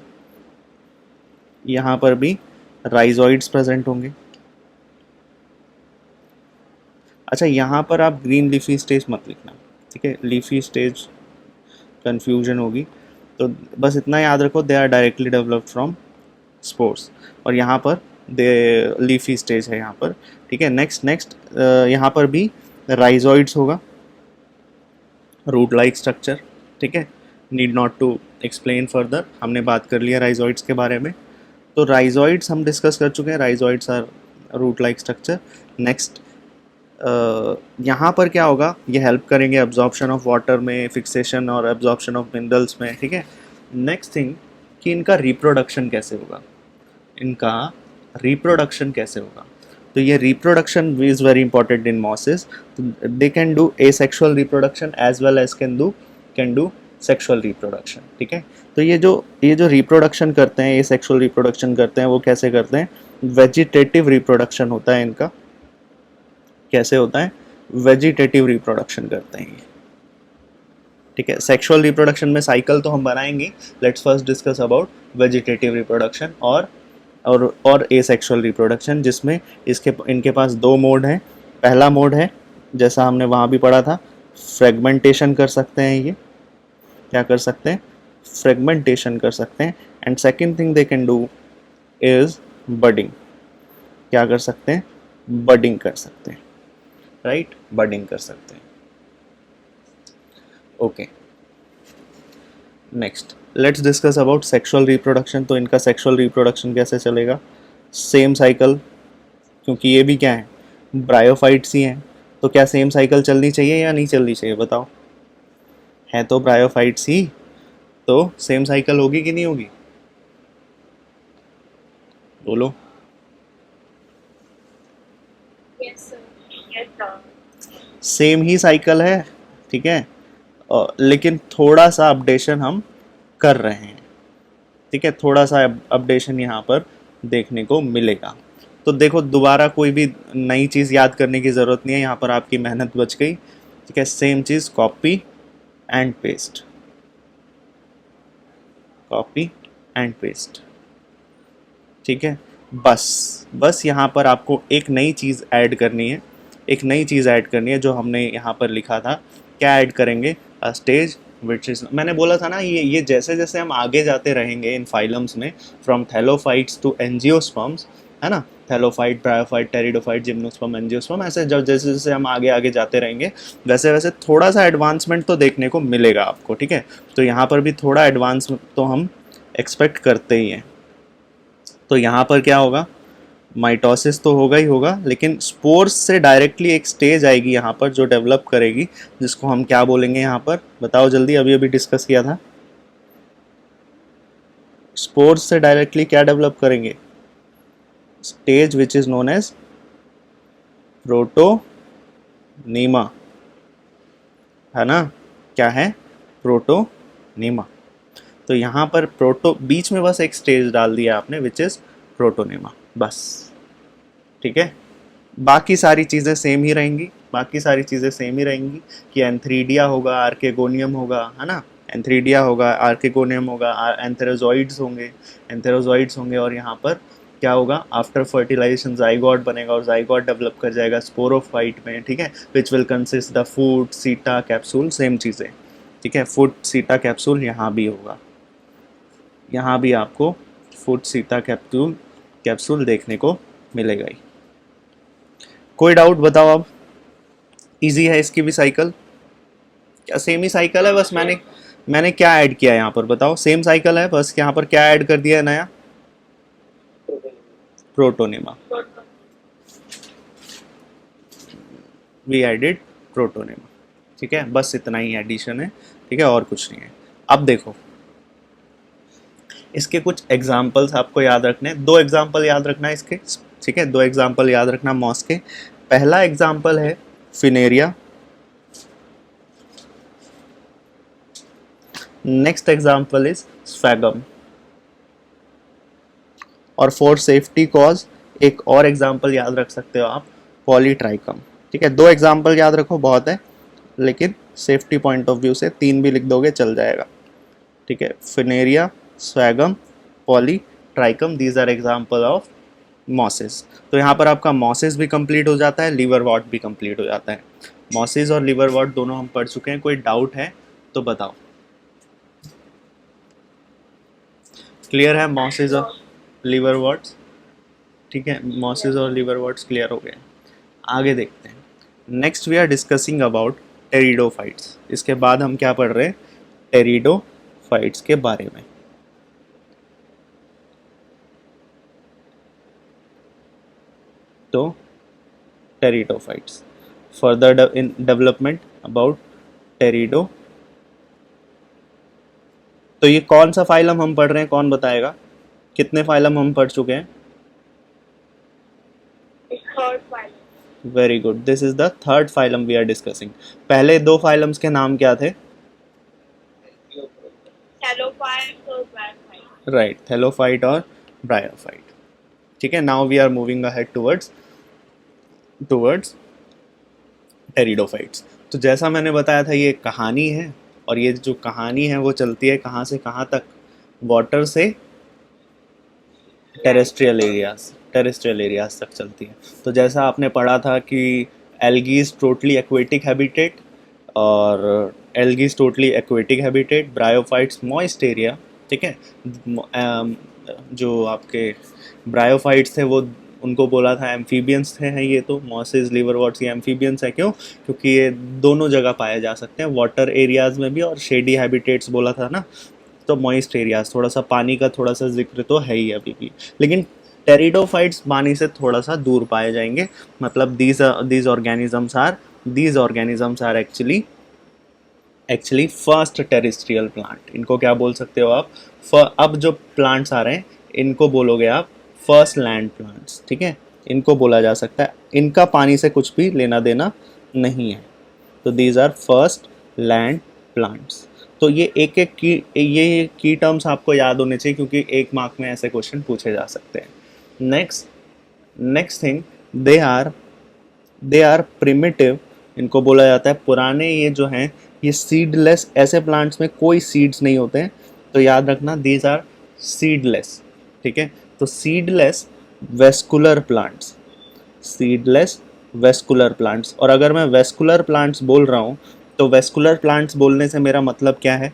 यहाँ पर भी राइजोइड्स प्रेजेंट होंगे। अच्छा, यहाँ पर आप ग्रीन लीफी स्टेज मत लिखना, ठीक है, लीफी स्टेज कंफ्यूजन होगी। तो बस इतना याद रखो, they are directly developed from spores. और यहाँ पर दे लीफी स्टेज है यहाँ पर, ठीक है। नेक्स्ट यहाँ पर भी राइजोइड्स होगा, रूट लाइक स्ट्रक्चर, ठीक है, need not to explain further, हमने बात कर लिया राइजोइड्स के बारे में। तो राइजोइड्स हम डिस्कस कर चुके हैं, rhizoids are root like structure. Next यहाँ पर क्या होगा, ये हेल्प करेंगे एब्जॉर्प्शन ऑफ वाटर में, फिक्सेशन और एब्जॉर्प्शन ऑफ मिनरल्स में, ठीक है। नेक्स्ट थिंग कि इनका रिप्रोडक्शन कैसे होगा, इनका रिप्रोडक्शन कैसे होगा। तो ये reproduction is very important in mosses. They can do asexual reproduction as well as can do sexual reproduction, ठीक है। तो ये जो रिप्रोडक्शन करते हैं, एसेक्सुअल रिप्रोडक्शन करते हैं, वो कैसे करते हैं? वेजिटेटिव रिप्रोडक्शन होता है इनका। कैसे होता है? वेजिटेटिव रिप्रोडक्शन करते हैं, ठीक है। सेक्सुअल रिप्रोडक्शन में साइकिल तो हम बनाएंगे, let's first discuss about vegetative reproduction और एसेक्सुअल रिप्रोडक्शन, जिसमें इनके पास दो मोड हैं। पहला मोड है, जैसा हमने वहाँ भी पढ़ा था, फ्रेगमेंटेशन कर सकते हैं। ये क्या कर सकते हैं? फ्रेगमेंटेशन कर सकते हैं। And second thing they can do is budding. क्या कर सकते हैं? बडिंग कर सकते हैं, राइट, बडिंग कर सकते हैं। Okay, next let's discuss about sexual reproduction. तो इनका सेक्सुअल रिप्रोडक्शन कैसे चलेगा? सेम साइकिल, क्योंकि ये भी क्या है, ब्रायोफाइट्स ही हैं। तो क्या सेम साइकिल चलनी चाहिए या नहीं चलनी चाहिए, बताओ? है तो ब्रायोफाइट्स ही, तो सेम साइकिल होगी कि नहीं होगी? बोलो। सेम ही साइकिल है, ठीक है, लेकिन थोड़ा सा अपडेशन हम कर रहे हैं, ठीक है, थोड़ा सा अपडेशन यहाँ पर देखने को मिलेगा। तो देखो, दोबारा कोई भी नई चीज़ याद करने की ज़रूरत नहीं है, यहाँ पर आपकी मेहनत बच गई, ठीक है। Same cheese, copy and paste, copy and paste, ठीक है। बस यहाँ पर आपको एक नई चीज़ ऐड करनी है, एक नई चीज़ ऐड करनी है जो हमने यहाँ पर लिखा था। क्या ऐड करेंगे? अ स्टेज विच इज, मैंने बोला था ना, ये जैसे जैसे हम आगे जाते रहेंगे इन फाइलम्स में, फ्रॉम थैलोफाइट्स टू एंजियोस्पर्म्स, है ना, thallophyte, bryophyte, pteridophyte, gymnosperm, angiosperm, ऐसे जब जैसे जैसे हम आगे आगे जाते रहेंगे, वैसे वैसे थोड़ा सा एडवांसमेंट तो देखने को मिलेगा आपको, ठीक है। तो यहाँ पर भी थोड़ा एडवांस तो हम एक्सपेक्ट करते ही हैं। तो यहाँ पर क्या होगा? माइटोसिस तो होगा ही होगा, लेकिन स्पोर्स से डायरेक्टली एक स्टेज आएगी यहाँ पर जो डेवलप करेगी, जिसको हम क्या बोलेंगे यहाँ पर, बताओ जल्दी, अभी अभी डिस्कस किया था। स्पोर्स से डायरेक्टली क्या डेवलप करेंगे? Stage which is known as protonema, है ना। क्या है? प्रोटोनीमा। तो यहाँ पर प्रोटो बीच में बस एक स्टेज डाल दिया आपने विच इज प्रोटोनेमा, बस। ठीक है, बाकी सारी चीज़ें सेम ही रहेंगी, बाकी सारी चीज़ें सेम ही रहेंगी कि एंथ्रीडिया होगा, आर्केगोनियम होगा, है ना, एंथ्रीडिया होगा, आर्केगोनियम होगा, एंथेरोजॉइड्स होंगे, एंथेरोजॉइड्स होंगे, और यहाँ पर क्या होगा, आफ्टर फर्टिलाइजेशन जाइगोट बनेगा और जाइगोट डेवलप कर जाएगा स्पोरोफाइट में। ठीक है, which will consist the food सीटा कैप्सूल, सेम चीज़ें। ठीक है, फूड सीटा कैप्सूल यहाँ भी होगा, यहाँ भी आपको फूड सीटा कैप्सूल कैप्सूल देखने को मिलेगा ही। कोई डाउट बताओ अब? इजी है इसकी भी साइकिल, क्या सेम ही साइकिल है, बस मैंने क्या ऐड किया है यहाँ पर बताओ? सेम साइकिल है, बस यहाँ पर क्या ऐड कर दिया है नया? Protonema, we added protonema. ठीक है, बस इतना ही एडिशन है। ठीक है, और कुछ नहीं है। अब देखो, इसके कुछ एग्जाम्पल्स आपको याद रखने हैं, 2 एग्जाम्पल याद रखना है इसके। ठीक है, 2 एग्जाम्पल याद रखना मॉस के। पहला एग्जाम्पल है फिनेरिया, नेक्स्ट एग्जाम्पल इज स्फैगम, और फॉर सेफ्टी कॉज एक और एग्जाम्पल याद रख सकते हो आप, पॉलीट्राइकम। ठीक है, 2 एग्जाम्पल याद रखो, बहुत है, लेकिन सेफ्टी पॉइंट ऑफ व्यू से 3 भी लिख दोगे चल जाएगा। ठीक है, Funaria, Sphagnum, Polytrichum, these are example of mosses. तो यहाँ पर आपका मॉसेस भी कंप्लीट हो जाता है, लिवर वॉट भी कंप्लीट हो जाता है। मॉसेस और लिवर वॉट दोनों हम पढ़ चुके हैं। कोई डाउट है तो बताओ? क्लियर है मॉसेस और लिवर वॉट्स? ठीक है, मॉसेस और लिवर वॉट्स क्लियर हो गए। आगे देखते हैं। Next we are discussing about pteridophytes. इसके बाद हम क्या पढ़ रहे हैं? टेरिडोफाइट्स के बारे में। तो pteridophytes, further in development about pterido. तो ये कौन सा फाइलम हम पढ़ रहे हैं, कौन बताएगा? कितने फाइलम हम पढ़ चुके हैं? Very good, this is the third phylum we are discussing. पहले 2 फाइलम्स के नाम क्या थे? राइट, थैलोफाइट और ब्रायोफाइट। ठीक है, now we are moving ahead towards pteridophytes. तो जैसा मैंने बताया था, ये कहानी है, और ये जो कहानी है वो चलती है कहाँ से कहाँ तक? वाटर से टेरेस्ट्रियल एरियाज तक चलती है। तो जैसा आपने पढ़ा था कि एल्गीज टोटली एक्वेटिक हैबिटेट, और algae totally aquatic habitat, bryophytes moist area. ठीक है, जो आपके ब्रायोफाइट्स थे वो उनको बोला था एम्फीबियंस थे हैं ये, तो मॉसेस, लिवरवॉट्स, ये एम्फीबियंस है। क्यों? क्योंकि ये दोनों जगह पाए जा सकते हैं, वाटर एरियाज में भी और शेडी हैबिटेट्स बोला था ना, तो मॉइस्ट एरियाज, थोड़ा सा पानी का थोड़ा सा जिक्र तो है ही अभी भी, लेकिन टेरिडोफाइट्स पानी से थोड़ा सा दूर पाए जाएंगे। मतलब these organisms are actually first terrestrial plant. इनको क्या बोल सकते हो आप? अब जो प्लांट्स आ रहे हैं इनको बोलोगे आप फर्स्ट लैंड प्लांट्स। ठीक है, इनको बोला जा सकता है, इनका पानी से कुछ भी लेना देना नहीं है। तो these are first land plants. तो ये एक एक की टर्म्स आपको याद होने चाहिए, क्योंकि 1 मार्क में ऐसे क्वेश्चन पूछे जा सकते हैं। Next thing, they are primitive. इनको बोला जाता है पुराने। ये जो हैं ये सीडलेस, ऐसे प्लांट्स में कोई सीड्स नहीं होते हैं, तो याद रखना दीज आर सीडलेस। ठीक है, तो seedless vascular plants, seedless vascular plants. और अगर मैं वेस्कुलर प्लांट्स बोल रहा हूँ, तो वेस्कुलर प्लांट्स बोलने से मेरा मतलब क्या है?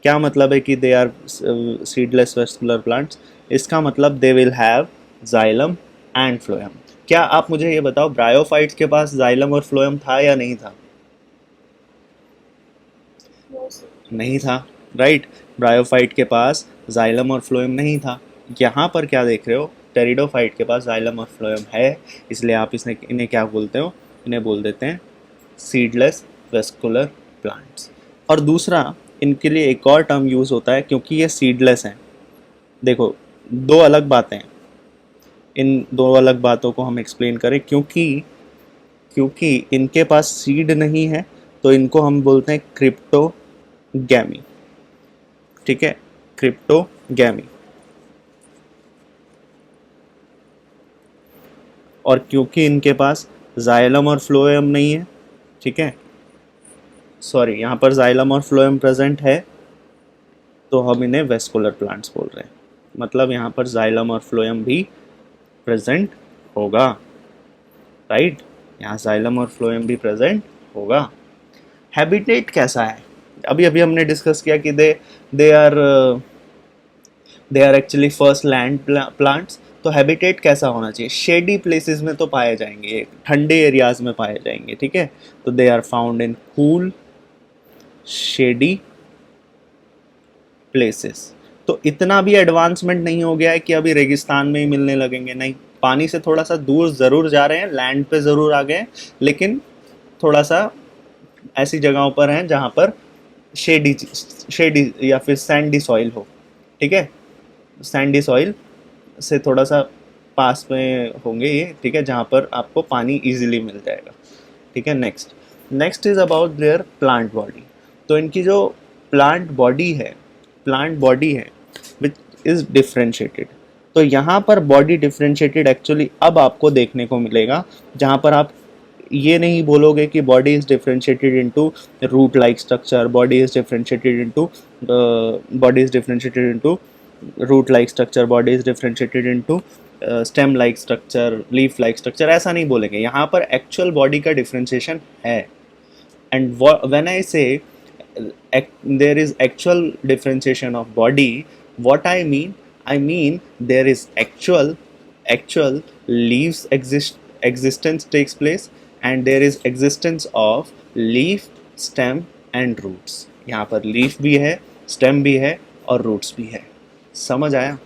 क्या मतलब है कि they are seedless vascular plants? इसका मतलब they will have xylem and phloem. क्या आप मुझे ये बताओ, ब्रायोफाइट्स के पास जाइलम और फ्लोएम था या नहीं था? नहीं था, राइट। ब्रायोफाइट के पास जाइलम और फ्लोएम नहीं था। यहाँ पर क्या देख रहे हो? टेरिडोफाइट के पास जाइलम और फ्लोएम है, इसलिए आप इन्हें क्या बोलते हो? इन्हें बोल देते हैं सीडलेस वेस्कुलर प्लांट्स। और दूसरा, इनके लिए एक और टर्म यूज़ होता है, क्योंकि ये सीडलेस हैं। देखो, 2 अलग बातें हैं, इन 2 अलग बातों को हम एक्सप्लेन करें। क्योंकि इनके पास सीड नहीं है, तो इनको हम बोलते हैं क्रिप्टोगैमी। ठीक है, क्रिप्टोगैमी। और क्योंकि इनके पास जाइलम और फ्लोएम नहीं है, ठीक है, सॉरी यहाँ पर जाइलम और फ्लोएम प्रेजेंट है, तो हम इन्हें वेस्कुलर प्लांट्स बोल रहे हैं। मतलब यहाँ पर जाइलम और फ्लोएम भी प्रेजेंट होगा, राइट, यहाँ जाइलम और फ्लोएम भी प्रेजेंट होगा। हैबिटेट कैसा है, अभी अभी हमने डिस्कस किया कि they are actually first land plants. तो हैबिटेट कैसा होना चाहिए, शेडी प्लेसेस में तो पाए जाएंगे, ठंडे एरियाज में पाए जाएंगे, ठीक है। तो they are found in cool shady places. तो इतना भी एडवांसमेंट नहीं हो गया है कि अभी रेगिस्तान में ही मिलने लगेंगे, नहीं, पानी से थोड़ा सा दूर ज़रूर जा रहे हैं, लैंड पे ज़रूर आ गए हैं, लेकिन थोड़ा सा ऐसी जगहों पर हैं जहाँ पर शेडी या फिर सैंडी सॉइल हो, ठीक है, सैंडी सॉइल से थोड़ा सा पास में होंगे ये, ठीक है, जहाँ पर आपको पानी इजीली मिल जाएगा, ठीक है। Next is about their plant body. तो इनकी जो प्लांट बॉडी है विच इज डिफ्रेंशिएटेड। तो यहाँ पर बॉडी डिफ्रेंशिएटेड एक्चुअली अब आपको देखने को मिलेगा, जहाँ पर आप ये नहीं बोलोगे कि body is differentiated into root like structure, body is differentiated into root like structure, body is differentiated into stem like structure, leaf like structure, ऐसा नहीं बोलेंगे। यहाँ पर एक्चुअल बॉडी का डिफ्रेंशिएशन है। And when I say there is actual differentiation of body, what I mean there is actual leaves existence takes place, and there is existence of leaf, stem and roots। यहाँ पर leaf भी है, stem भी है और roots भी है। समझ आया,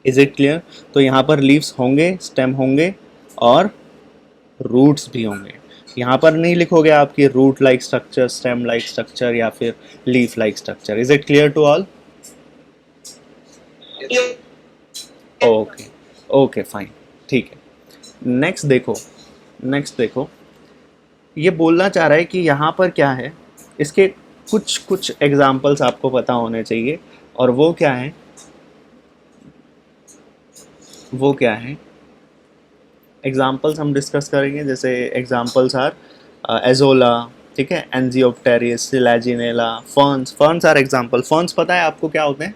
इज इट क्लियर? तो यहाँ पर लीव्स होंगे, स्टेम होंगे और रूट्स भी होंगे। यहाँ पर नहीं लिखोगे आपकी root like structure, stem like structure या फिर leaf like structure. Is it clear to all? Okay okay fine, ठीक है। नेक्स्ट देखो ये बोलना चाह रहा है कि यहाँ पर क्या है, इसके कुछ एग्जाम्पल्स आपको पता होने चाहिए। और वो क्या है एग्जाम्पल्स हम डिस्कस करेंगे। जैसे एग्जाम्पल्स आर एजोला, ठीक है, Angiopteris, Selaginella, ferns are example. Ferns पता है आपको क्या होते हैं?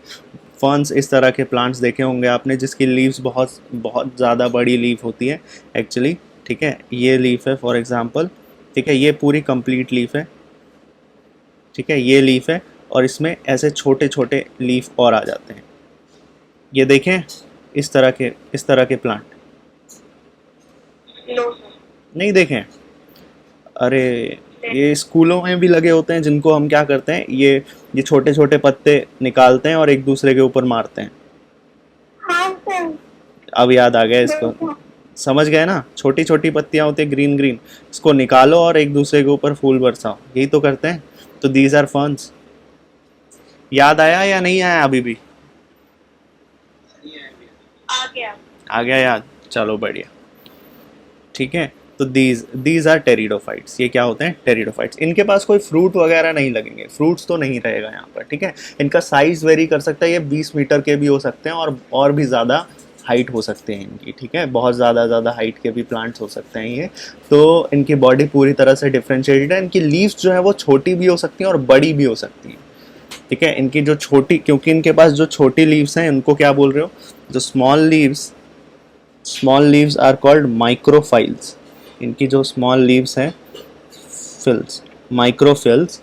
फर्न्स इस तरह के प्लांट्स देखे होंगे आपने जिसकी लीव्स बहुत ज़्यादा बड़ी लीफ होती है एक्चुअली, ठीक है। ये लीफ है फॉर एग्जांपल, ठीक है, ये पूरी कंप्लीट लीफ है, ठीक है, ये लीफ है और इसमें ऐसे छोटे छोटे लीफ और आ जाते हैं। ये देखें इस तरह के प्लांट नहीं देखें? अरे ये स्कूलों में भी लगे होते हैं, जिनको हम क्या करते हैं, ये छोटे छोटे पत्ते निकालते हैं और एक दूसरे के ऊपर मारते हैं। अब याद आ गया इसको, समझ गए ना? छोटी छोटी पत्तियां होती है ग्रीन ग्रीन, इसको निकालो और एक दूसरे के ऊपर फूल बरसाओ, यही तो करते हैं। तो दीज आर फर्न्स। याद आया या नहीं आया अभी भी? आ गया याद, चलो बढ़िया, ठीक है। तो दीज आर टेरिडोफाइट्स। ये क्या होते हैं? टेरिडोफाइट्स। इनके पास कोई फ्रूट वगैरह नहीं लगेंगे, फ्रूट्स तो नहीं रहेगा यहाँ पर, ठीक है। इनका साइज वेरी कर सकता है, ये 20 मीटर के भी हो सकते हैं और भी ज़्यादा हाइट हो सकते हैं इनकी, ठीक है, बहुत ज़्यादा हाइट के भी प्लांट्स हो सकते हैं ये। तो इनकी बॉडी पूरी तरह से डिफ्रेंशिएटेड है। इनकी लीव्स जो है वो छोटी भी हो सकती हैं और बड़ी भी हो सकती हैं, ठीक है। इनकी जो छोटी, क्योंकि इनके पास जो छोटी लीव्स हैं उनको क्या बोल रहे हो? जो small leaves are called microphylls. इनकी जो स्मॉल लीव्स हैं, फिल्स, माइक्रोफिल्स।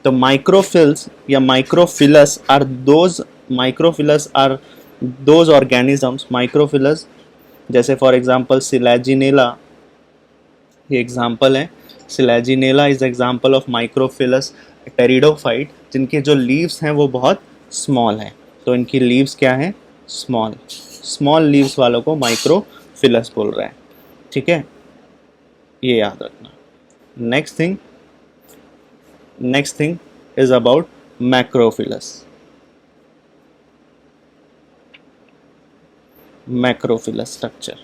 तो माइक्रोफिल्स या microphyllous are those organisms, microphyllous, जैसे फॉर एग्जांपल सिलेजिनेला, ये एग्जांपल है। Selaginella is example of microphyllous pteridophyte, जिनके जो लीव्स हैं वो बहुत स्मॉल हैं। तो इनकी लीव्स क्या हैं? स्मॉल लीव्स वालों को माइक्रोफिलस बोल रहे हैं, ठीक है, ये याद रखना। Next thing is about macrophyllous structure.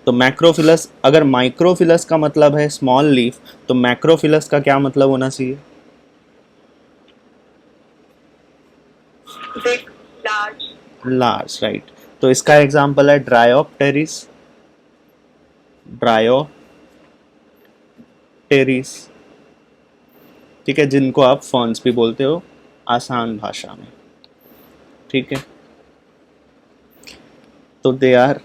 तो मैक्रोफिलस, अगर माइक्रोफिलस का मतलब है स्मॉल लीफ, तो मैक्रोफिलस का क्या मतलब होना चाहिए? Big, large. Large, right. तो इसका एग्जांपल है ड्रायोप्टेरिस, ड्रायोप्टेरिस, ठीक है, जिनको आप फॉन्स भी बोलते हो आसान भाषा में, ठीक है। तो they are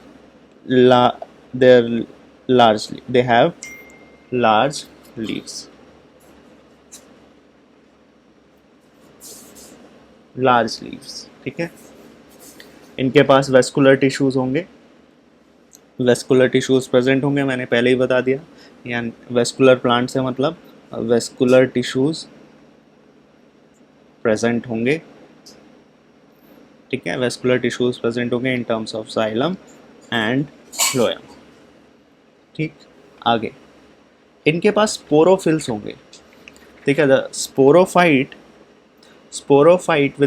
la they are largely they have large leaves, large leaves, ठीक है। इनके पास वेस्कुलर टिश्यूज होंगे, वेस्कुलर टिश्यूज प्रेजेंट होंगे, मैंने पहले ही बता दिया। यानी वेस्कुलर प्लांट से मतलब वेस्कुलर टिश्यूज प्रेजेंट होंगे, ठीक है। वेस्कुलर टिश्यूज प्रेजेंट होंगे in terms of xylem and phloem, ठीक। आगे इनके पास स्पोरोफिल्स होंगे, ठीक है। The sporophyte sporophyte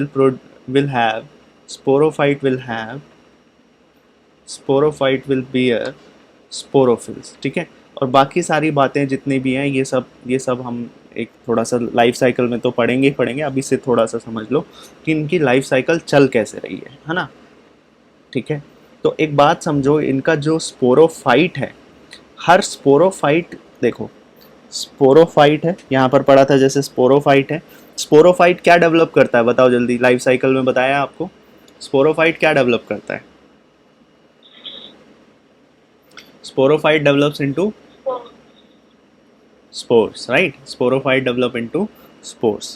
will have sporophyte will have sporophyte will beer sporophylls, ठीक है। और बाकी सारी बातें जितनी भी हैं ये सब हम एक थोड़ा सा लाइफ साइकिल में तो पढ़ेंगे ही पढ़ेंगे, अभी से थोड़ा सा समझ लो कि इनकी लाइफ साइकिल चल कैसे रही है ना, ठीक है। तो एक बात समझो, इनका जो स्पोरोफाइट है, हर स्पोरोफाइट देखो, स्पोरोफाइट है यहाँ पर पढ़ा था जैसे स्पोरोफाइट है। स्पोरोफाइट क्या डेवलप करता है बताओ जल्दी, लाइफ साइकिल में बताया आपको, स्पोरोफाइट क्या डेवलप करता है? Sporophyte develops into spores, right? Sporophyte develop into spores.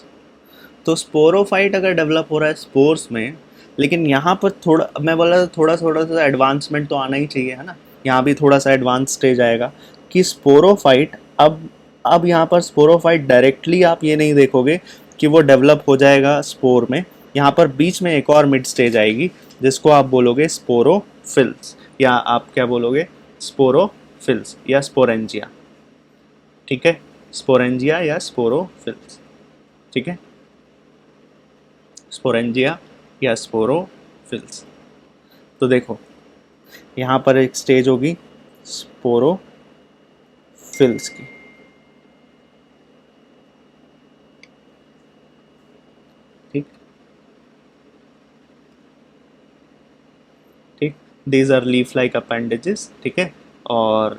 तो स्पोरोफाइट अगर डेवलप हो रहा है स्पोर्स में, लेकिन यहाँ पर थोड़ा मैं बोला थोड़ा थोड़ा सा एडवांसमेंट तो आना ही चाहिए, है ना। यहाँ भी थोड़ा सा एडवांस स्टेज आएगा कि स्पोरोफाइट अब यहाँ पर स्पोरोफाइट डायरेक्टली आप ये नहीं देखोगे कि वो डेवलप हो जाएगा स्पोर में। यहाँ पर बीच में एक और मिड स्टेज आएगी जिसको आप बोलोगे स्पोरोफिल्स, या आप क्या बोलोगे, स्पोरोफिल्स या स्पोरेंजिया, ठीक है। स्पोरेंजिया या स्पोरोफिल्स, ठीक है, स्पोरेंजिया या स्पोरोफिल्स। तो देखो यहाँ पर एक स्टेज होगी स्पोरोफिल्स की, ठीक ठीक। These are leaf like appendages, ठीक है। और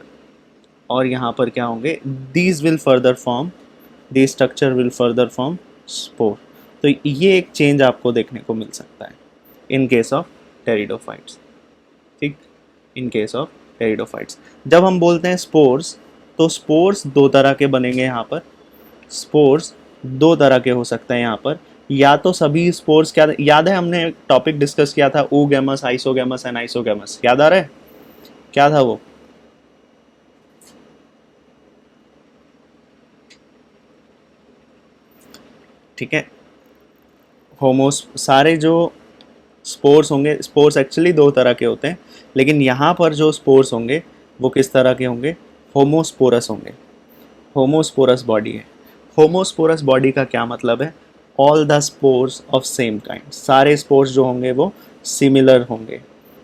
यहाँ पर क्या होंगे, these will further form, the structure will further form spore. तो ये एक चेंज आपको देखने को मिल सकता है इन केस ऑफ टेरिडोफाइट्स, ठीक, इन केस ऑफ टेरिडोफाइट्स। जब हम बोलते हैं स्पोर्स, तो स्पोर्स दो तरह के बनेंगे यहाँ पर, स्पोर्स दो तरह के हो सकते हैं यहाँ पर। या तो सभी स्पोर्स, क्या याद है हमने टॉपिक डिस्कस किया था, oogamous, आइसोगैमस एंड आइसोगैमस, याद आ रहा है क्या था वो? ठीक है, होमोस सारे जो स्पोर्स होंगे, स्पोर्स एक्चुअली दो तरह के होते हैं, लेकिन यहाँ पर जो स्पोर्स होंगे वो किस तरह के होंगे, होमोस्पोरस होंगे। होमोस्पोरस बॉडी है। होमोस्पोरस बॉडी का क्या मतलब है, all the spores of same kind, सारे स्पोर्स जो होंगे वो सिमिलर होंगे,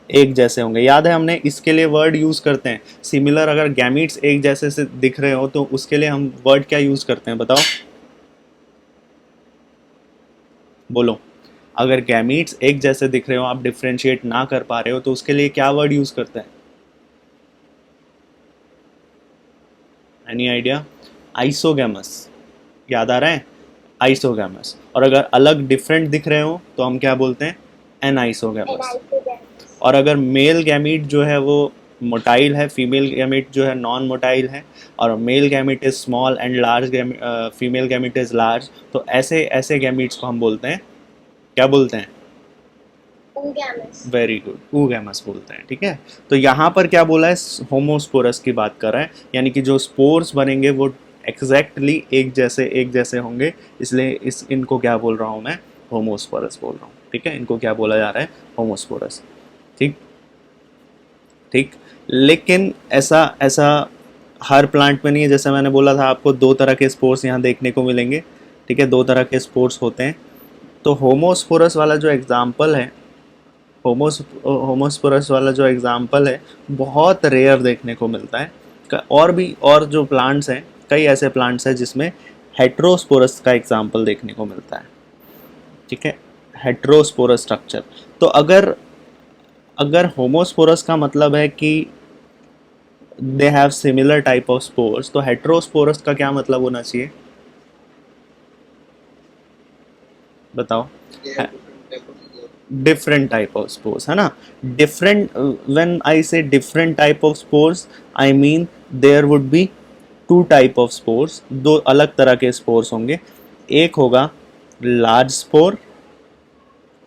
एक जैसे होंगे। याद है हमने इसके लिए वर्ड यूज़ करते हैं सिमिलर, अगर गैमीट्स एक जैसे से दिख रहे हो तो उसके लिए हम वर्ड क्या यूज़ करते हैं बताओ, बोलो। अगर गैमीट्स एक जैसे दिख रहे हो, आप डिफ्रेंशिएट ना कर पा रहे हो, तो उसके लिए क्या वर्ड यूज़ करते हैं, एनी आइडिया? आइसोगैमस, याद आ रहा है, आइसोगैमस। और अगर अलग डिफरेंट दिख रहे हो तो हम क्या बोलते हैं, एनाइसोगैमस। और अगर मेल गैमीट जो है वो मोटाइल है, फीमेल गैमीट जो है नॉन मोटाइल है, और male gamete is small and large female gamete is large, तो ऐसे ऐसे गैमीट्स को हम बोलते हैं, क्या बोलते हैं, वेरी गुड, oogamous बोलते हैं, ठीक है। तो यहाँ पर क्या बोला है, होमोस्पोरस की बात कर रहे हैं, यानी कि जो स्पोर्स बनेंगे वो एग्जैक्टली एक जैसे होंगे, इसलिए इनको क्या बोल रहा हूँ मैं, होमोस्पोरस बोल रहा हूँ, ठीक है। इनको क्या बोला जा रहा है, होमोस्पोरस, ठीक ठीक। लेकिन ऐसा ऐसा हर प्लांट में नहीं है, जैसे मैंने बोला था आपको दो तरह के स्पोर्स यहाँ देखने को मिलेंगे, ठीक है, दो तरह के स्पोर्स होते हैं। तो होमोस्पोरस वाला जो एग्जाम्पल है, होमोस्पोरस वाला जो एग्जाम्पल है बहुत रेयर देखने को मिलता है। और जो प्लांट्स हैं, कई ऐसे प्लांट्स हैं जिसमें हेट्रोस्पोरस का एग्जाम्पल देखने को मिलता है, ठीक है। Heterosporous structure. तो अगर अगर होमोस्पोरस का मतलब है कि they have similar type of spores, तो हेट्रोस्पोरस का क्या मतलब होना चाहिए, बताओ। डिफरेंट टाइप ऑफ स्पोर्स, है ना। Different, when I say different type of spores, I mean there would be two type of spores, दो अलग तरह के स्पोर्स होंगे। एक होगा लार्ज स्पोर,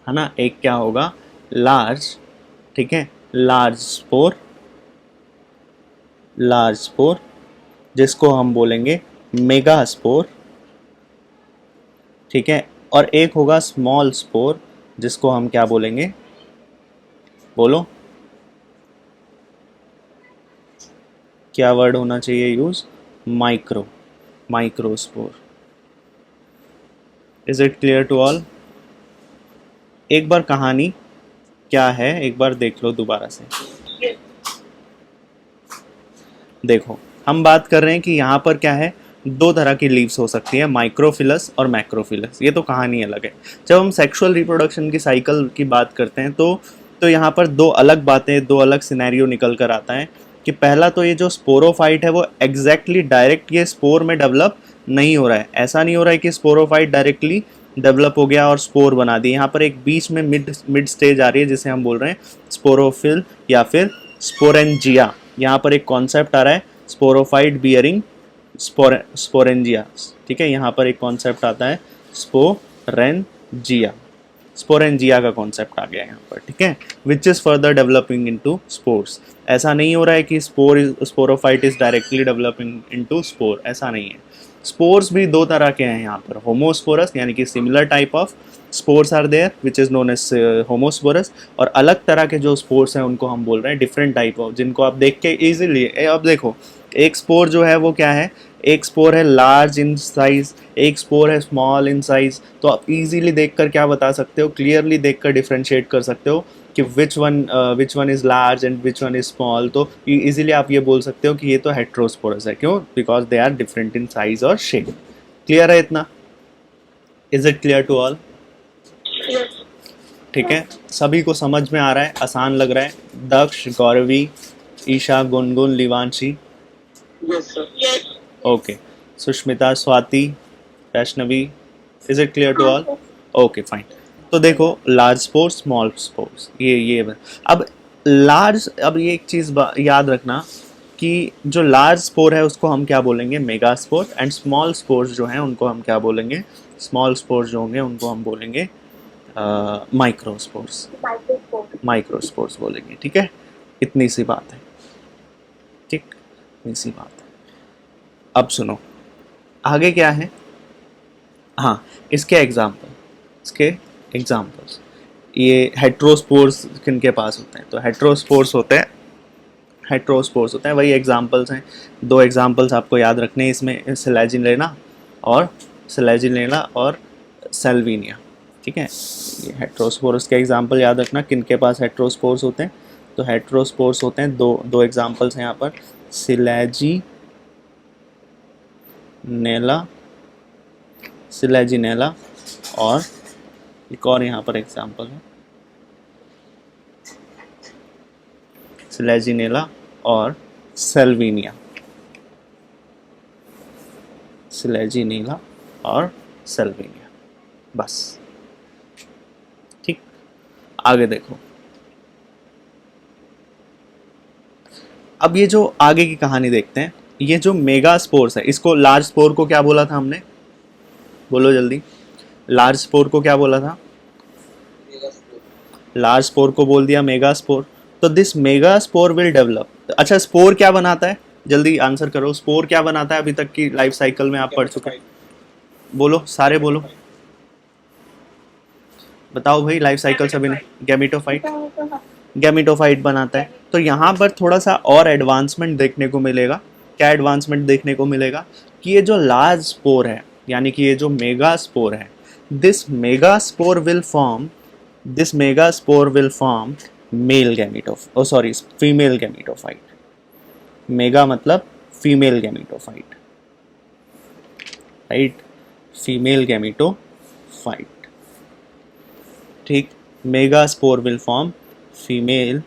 है ना, एक क्या होगा, लार्ज, ठीक है, लार्ज स्पोर, लार्ज स्पोर जिसको हम बोलेंगे मेगा स्पोर, ठीक है। और एक होगा स्मॉल स्पोर जिसको हम क्या बोलेंगे, बोलो क्या वर्ड होना चाहिए use, micro, microspore. Is it clear to all. एक बार कहानी क्या है एक बार देख लो दोबारा से। देखो हम बात कर रहे हैं कि यहाँ पर क्या है, दो तरह की लीव्स हो सकती है, माइक्रोफिलस और मैक्रोफिलस, ये तो कहानी अलग है। जब हम सेक्सुअल रिप्रोडक्शन की साइकिल की बात करते हैं तो यहाँ पर दो अलग बातें, दो अलग सिनेरियो निकल कर आता है कि पहला तो ये जो स्पोरोफाइट है वो एग्जैक्टली डायरेक्ट ये स्पोर में डेवलप नहीं हो रहा है। ऐसा नहीं हो रहा है कि स्पोरोफाइट डायरेक्टली डेवलप हो गया और स्पोर बना दी। यहाँ पर एक बीच में मिड मिड स्टेज आ रही है जिसे हम बोल रहे हैं स्पोरोफिल या फिर स्पोरेंजिया। यहाँ पर एक कॉन्सेप्ट आ रहा है स्पोरोफाइट बियरिंग स्पोरेंजिया, ठीक है। यहाँ पर एक कॉन्सेप्ट आता है स्पोरेंजिया, स्पोरेंजिया का कॉन्सेप्ट आ गया यहाँ पर, ठीक है, which is further developing into spores. ऐसा नहीं हो रहा है कि sporophyte is directly developing into spore, ऐसा नहीं है। स्पोर्स भी दो तरह के हैं यहाँ पर, होमोस्पोरस यानी कि similar type of spores are there which is known as homosporous, और अलग तरह के जो स्पोर्स हैं उनको हम बोल रहे हैं डिफरेंट टाइप ऑफ, जिनको आप देख के इजीली, अब देखो एक स्पोर जो है वो क्या है, एक स्पोर है लार्ज इन साइज, एक स्पोर है स्मॉल इन साइज। तो आप इजीली देखकर क्या बता सकते हो, क्लियरली देखकर डिफरेंशिएट कर सकते हो कि which one is large and which one is small. तो इजीली आप ये बोल सकते हो कि ये तो हेट्रोस्पोरस है, क्यों, because they are different in size और शेप। क्लियर है इतना, is it clear to all. ठीक है, सभी को समझ में आ रहा है, आसान लग रहा है। Daksh, Gauravi, Isha, Gungun, Livanshi, okay, Sushmita, Swati, Vaishnavi, is it clear to all. Okay fine. तो देखो लार्ज स्पोर्स, स्मॉल स्पोर्स, ये अब लार्ज, अब ये एक चीज़ याद रखना कि जो लार्ज स्पोर है उसको हम क्या बोलेंगे, mega spore, and small spores जो हैं उनको हम क्या बोलेंगे, स्मॉल स्पोर्स जो होंगे उनको हम बोलेंगे माइक्रोस्पोर्स, माइक्रोस्पोर्स बोलेंगे, ठीक है। इतनी सी बात है, ठीक, इतनी सी बात है। अब सुनो आगे क्या है, हाँ इसके एग्जाम्पल, इसके एग्जाम्पल्स, ये हेट्रोस्पोर्स किनके पास होते हैं, तो हेट्रोस्पोर्स होते हैं, हेट्रोस्पोर्स होते हैं, वही एग्जाम्पल्स हैं। दो एग्जाम्पल्स आपको याद रखने हैं इसमें, सिलेजिनेला और सिलेजिनेला और सेल्विनिया, ठीक है। ये हेट्रोस्पोर्स के एग्जाम्पल याद रखना, किनके पास हेट्रोस्पोर्स होते हैं, तो हेट्रोस्पोर्स होते हैं, दो एग्जाम्पल्स हैं यहाँ पर, सिलेजिनेला, सिलेजिनेला और एक और यहाँ पर एग्जाम्पल है, सिलेजिनेला और सेल्विनिया, सिलेजिनेला और सेल्विनिया, बस, ठीक। आगे देखो, अब ये जो आगे की कहानी देखते हैं, ये जो मेगा स्पोर्स है, इसको लार्ज स्पोर को क्या बोला था हमने, बोलो जल्दी, लार्ज स्पोर को क्या बोला था, लार्ज स्पोर को बोल दिया मेगा स्पोर। तो this megaspore will develop. अच्छा स्पोर क्या बनाता है, जल्दी आंसर करो, स्पोर क्या बनाता है, अभी तक की लाइफ साइकिल में आप पढ़ चुके हैं, बोलो सारे बोलो, बताओ भाई, लाइफ साइकिल सभी ने, गैमेटोफाइट, गैमेटोफाइट बनाता है। तो यहाँ पर थोड़ा सा और एडवांसमेंट देखने को मिलेगा, क्या एडवांसमेंट देखने को मिलेगा कि ये जो लार्ज स्पोर है यानी कि ये जो मेगा स्पोर है, this megaspore will form, this megaspore will form male gametophyte, sorry female gametophyte, mega मतलब female gametophyte, right, female gametophyte. ठीक, megaspore will form female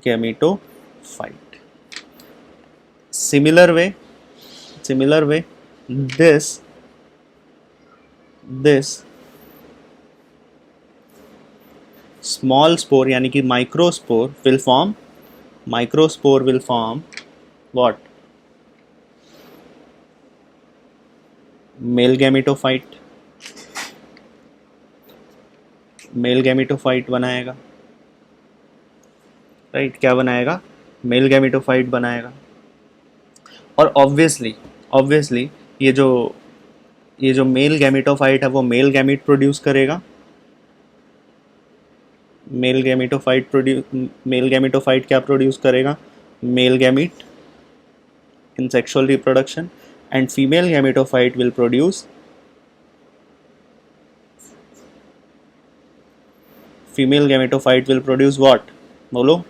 gametophyte. Similar way, this small spore यानी कि microspore will form what? Male gametophyte बनाएगा, right? क्या बनाएगा? Male gametophyte बनाएगा. और obviously ये जो मेल गैमेटोफाइट है वो मेल गैमेट प्रोड्यूस करेगा. मेल गैमेटोफाइट क्या प्रोड्यूस करेगा? Male gamete in sexual reproduction, and female gametophyte will produce what? बोलो.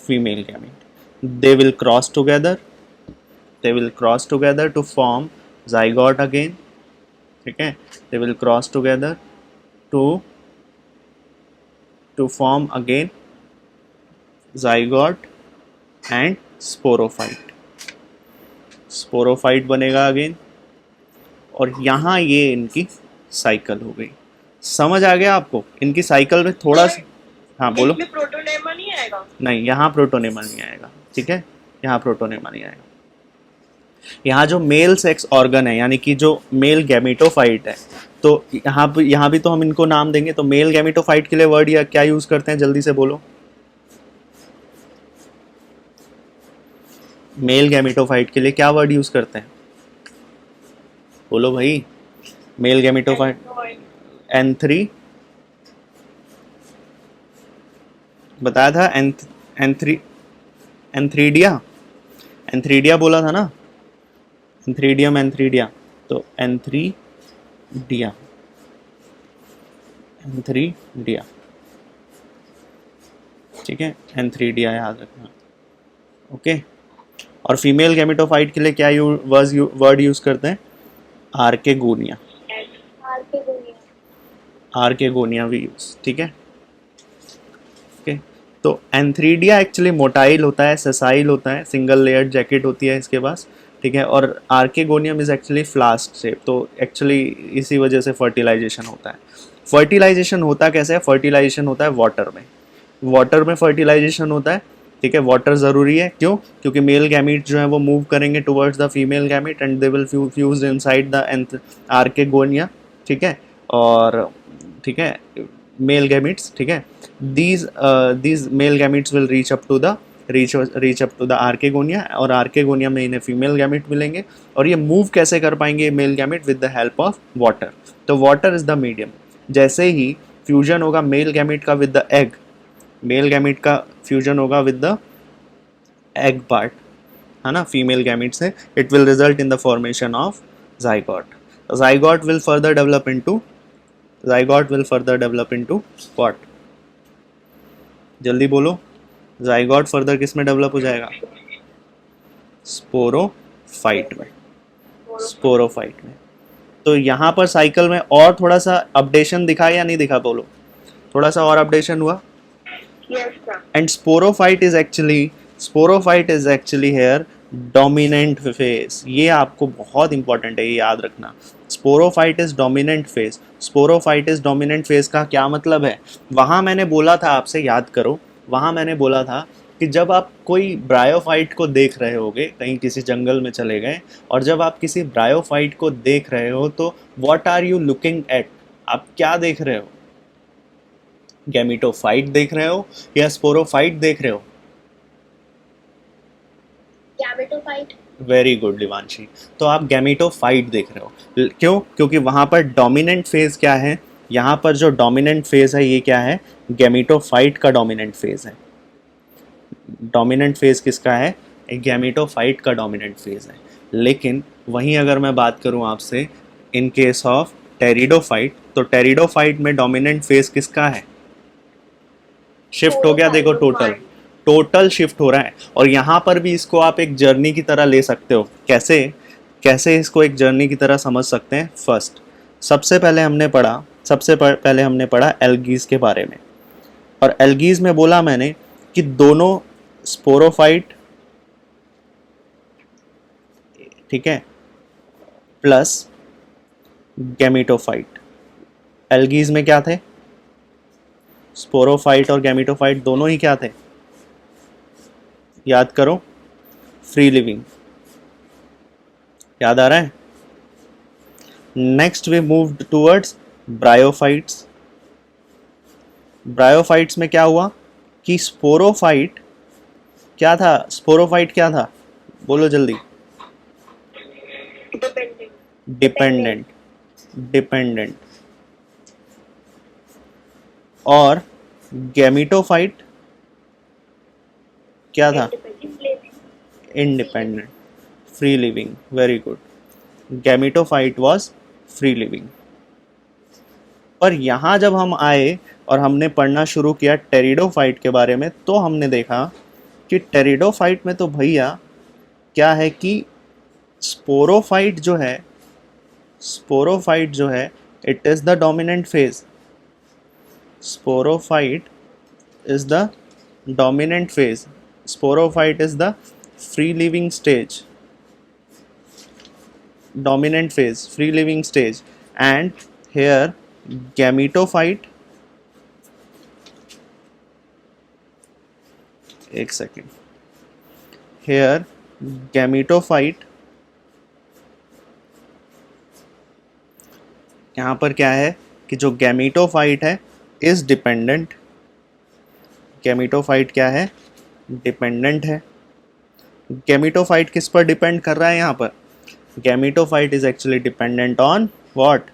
Female gamete. They will cross together to form zygote again. ठीक है, they will cross together to form again zygote and sporophyte बनेगा again. और यहाँ ये इनकी cycle हो गई. समझ आ गया आपको? इनकी साइकिल में थोड़ा सा, हाँ बोलो. प्रोटोनेमा नहीं आएगा? नहीं, यहाँ प्रोटोनेमा नहीं आएगा. ठीक है, यहाँ प्रोटोनेमा नहीं आएगा. यहाँ जो मेल सेक्स ऑर्गन है यानी कि जो मेल गैमेटोफाइट है, तो यहाँ भी तो हम इनको नाम देंगे. तो मेल गैमेटोफाइट के लिए वर्ड या क्या यूज करते हैं? जल्दी से बोलो. मेल गैमेटोफाइट के लिए क्या वर्ड यूज करते हैं? बोलो भाई. मेल गैमेटोफाइट N3 बताया था. एंथ्रीडिया बोला था ना. एंथ्रीडिया. तो एंथ्रीडिया. ठीक है, एंथ्रीडिया याद रखना. ओके. और फीमेल गैमेटोफाइट के लिए क्या वर्ड यूज करते हैं? आर्केगोनिया भी यूज. ठीक है. ओके. तो एंथ्रीडिया एक्चुअली मोटाइल होता है, सेसाइल होता है, सिंगल लेयर्ड जैकेट होती है इसके पास. ठीक है. और archegonium is actually flask shape. तो एक्चुअली इसी वजह से फर्टिलाइजेशन होता है. फर्टिलाइजेशन होता कैसे है? फर्टिलाइजेशन होता है वाटर में फर्टिलाइजेशन होता है. ठीक है, वाटर ज़रूरी है. क्यों? क्योंकि मेल गैमीट जो है वो मूव करेंगे towards the female gamete and they will fuse inside the archegonia. ठीक है. और ठीक है, मेल गैमीट्स. ठीक है, these male gametes will reach up to the archegonia, और आर्केगोनिया में इन्हें फीमेल गैमीट मिलेंगे. और ये मूव कैसे कर पाएंगे male gamete? With the help of water. तो वाटर इज द मीडियम. जैसे ही फ्यूजन होगा मेल गैमीट का with the egg, male gamete का फ्यूजन होगा विद द एग पार्ट, है ना, फीमेल गैमीट से, it will result in the formation of zygote. zygote will further develop into what? जल्दी बोलो. zygote फर्दर किस में डेवलप हो जाएगा? स्पोरोफाइट में. तो यहाँ पर साइकिल में और थोड़ा सा अपडेशन दिखा या नहीं दिखा? बोलो. थोड़ा सा और अपडेशन हुआ. And sporophyte is actually here dominant phase. ये आपको बहुत इंपॉर्टेंट है, ये याद रखना. स्पोरोफाइट इज डोमिनेंट फेज का क्या मतलब है? वहाँ मैंने बोला था आपसे, याद करो, वहाँ मैंने बोला था कि जब आप कोई ब्रायोफाइट को देख रहे होगे, कहीं किसी जंगल में चले गए, और जब आप किसी ब्रायोफाइट को देख रहे हो तो what are you looking at? आप क्या देख रहे हो? गैमेटोफाइट देख रहे हो या स्पोरोफाइट देख रहे हो? गैमेटोफाइट. Very good Divanshi. तो आप गैमेटोफाइट देख रहे हो. क्यों? क्योंकि वहाँ पर डोमिनेंट फेज क्या है? यहाँ पर जो डोमिनेंट फेज है ये क्या है? गैमेटोफाइट का डोमिनेंट फेज है. डोमिनेंट फेज किसका है? गैमेटोफाइट का डोमिनेंट फेज है. लेकिन वहीं अगर मैं बात करूँ आपसे इन केस ऑफ टेरिडोफाइट, तो टेरिडोफाइट में डोमिनेंट फेज किसका है? शिफ्ट हो गया. देखो, टोटल शिफ्ट हो रहा है. और यहाँ पर भी इसको आप एक जर्नी की तरह ले सकते हो. कैसे कैसे इसको एक जर्नी की तरह समझ सकते हैं। फर्स्ट सबसे पहले हमने पढ़ा एल्गीज के बारे में, और एल्गीज में बोला मैंने कि दोनों स्पोरोफाइट, ठीक है, प्लस गैमेटोफाइट। एल्गीज में क्या थे? स्पोरोफाइट और गैमेटोफाइट दोनों ही क्या थे? याद करो, फ्री लिविंग। याद आ रहा है? Next we moved towards bryophytes. Bryophytes में क्या हुआ कि स्पोरोफाइट क्या था? स्पोरोफाइट क्या था? बोलो जल्दी। Dependent. डिपेंडेंट। डिपेंडेंट। और गैमेटोफाइट क्या था? Independent, free living. Very good. Gametophyte was free living. पर यहाँ जब हम आए और हमने पढ़ना शुरू किया टेरिडोफाइट के बारे में, तो हमने देखा कि टेरिडोफाइट में तो भैया क्या है कि स्पोरोफाइट जो है it is the dominant phase. Sporophyte is the dominant phase. Sporophyte is the free living stage. Dominant phase, free living stage. And here gametophyte, एक second. Here gametophyte, यहाँ पर क्या है कि जो गैमेटोफाइट है इज डिपेंडेंट। गैमेटोफाइट क्या है? डिपेंडेंट है। गैमेटोफाइट किस पर डिपेंड कर रहा है यहाँ पर? Gametophyte is actually dependent on what?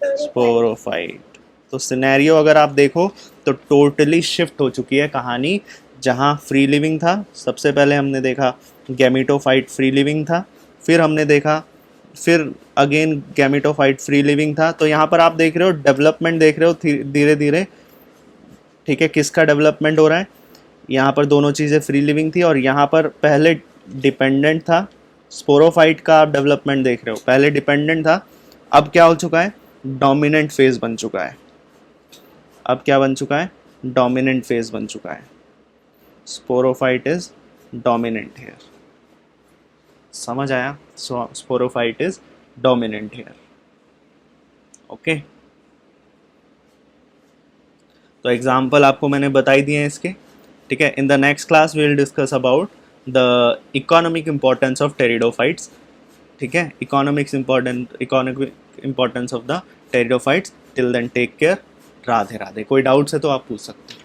Sporophyte. तो सिनेरियो अगर आप देखो तो टोटली शिफ्ट हो चुकी है कहानी। जहाँ फ्री लिविंग था, सबसे पहले हमने देखा गैमेटोफाइट फ्री लिविंग था, फिर हमने देखा फिर अगेन गैमेटोफाइट फ्री लिविंग था। तो यहाँ पर आप देख रहे हो डेवलपमेंट, देख रहे हो धीरे धीरे, ठीक है। किसका डेवलपमेंट हो रहा है? यहाँ पर दोनों चीज़ें फ्री लिविंग थी और यहाँ पर पहले डिपेंडेंट था। स्पोरोफाइट का आप डेवलपमेंट देख रहे हो, पहले डिपेंडेंट था, अब क्या हो चुका है? डोमिनेंट फेज बन चुका है। अब क्या बन चुका है? डोमिनेंट फेज बन चुका है। Sporophyte is dominant here. समझ आया? Sporophyte is dominant here. Okay, तो एग्जाम्पल आपको मैंने बताई दिए हैं इसके, ठीक है। In the next class we will discuss about the economic importance of pteridophytes, ठीक है। Economic importance of the pteridophytes. Till then take care. Radhe Radhe. कोई डाउट्स है तो आप पूछ सकते हैं।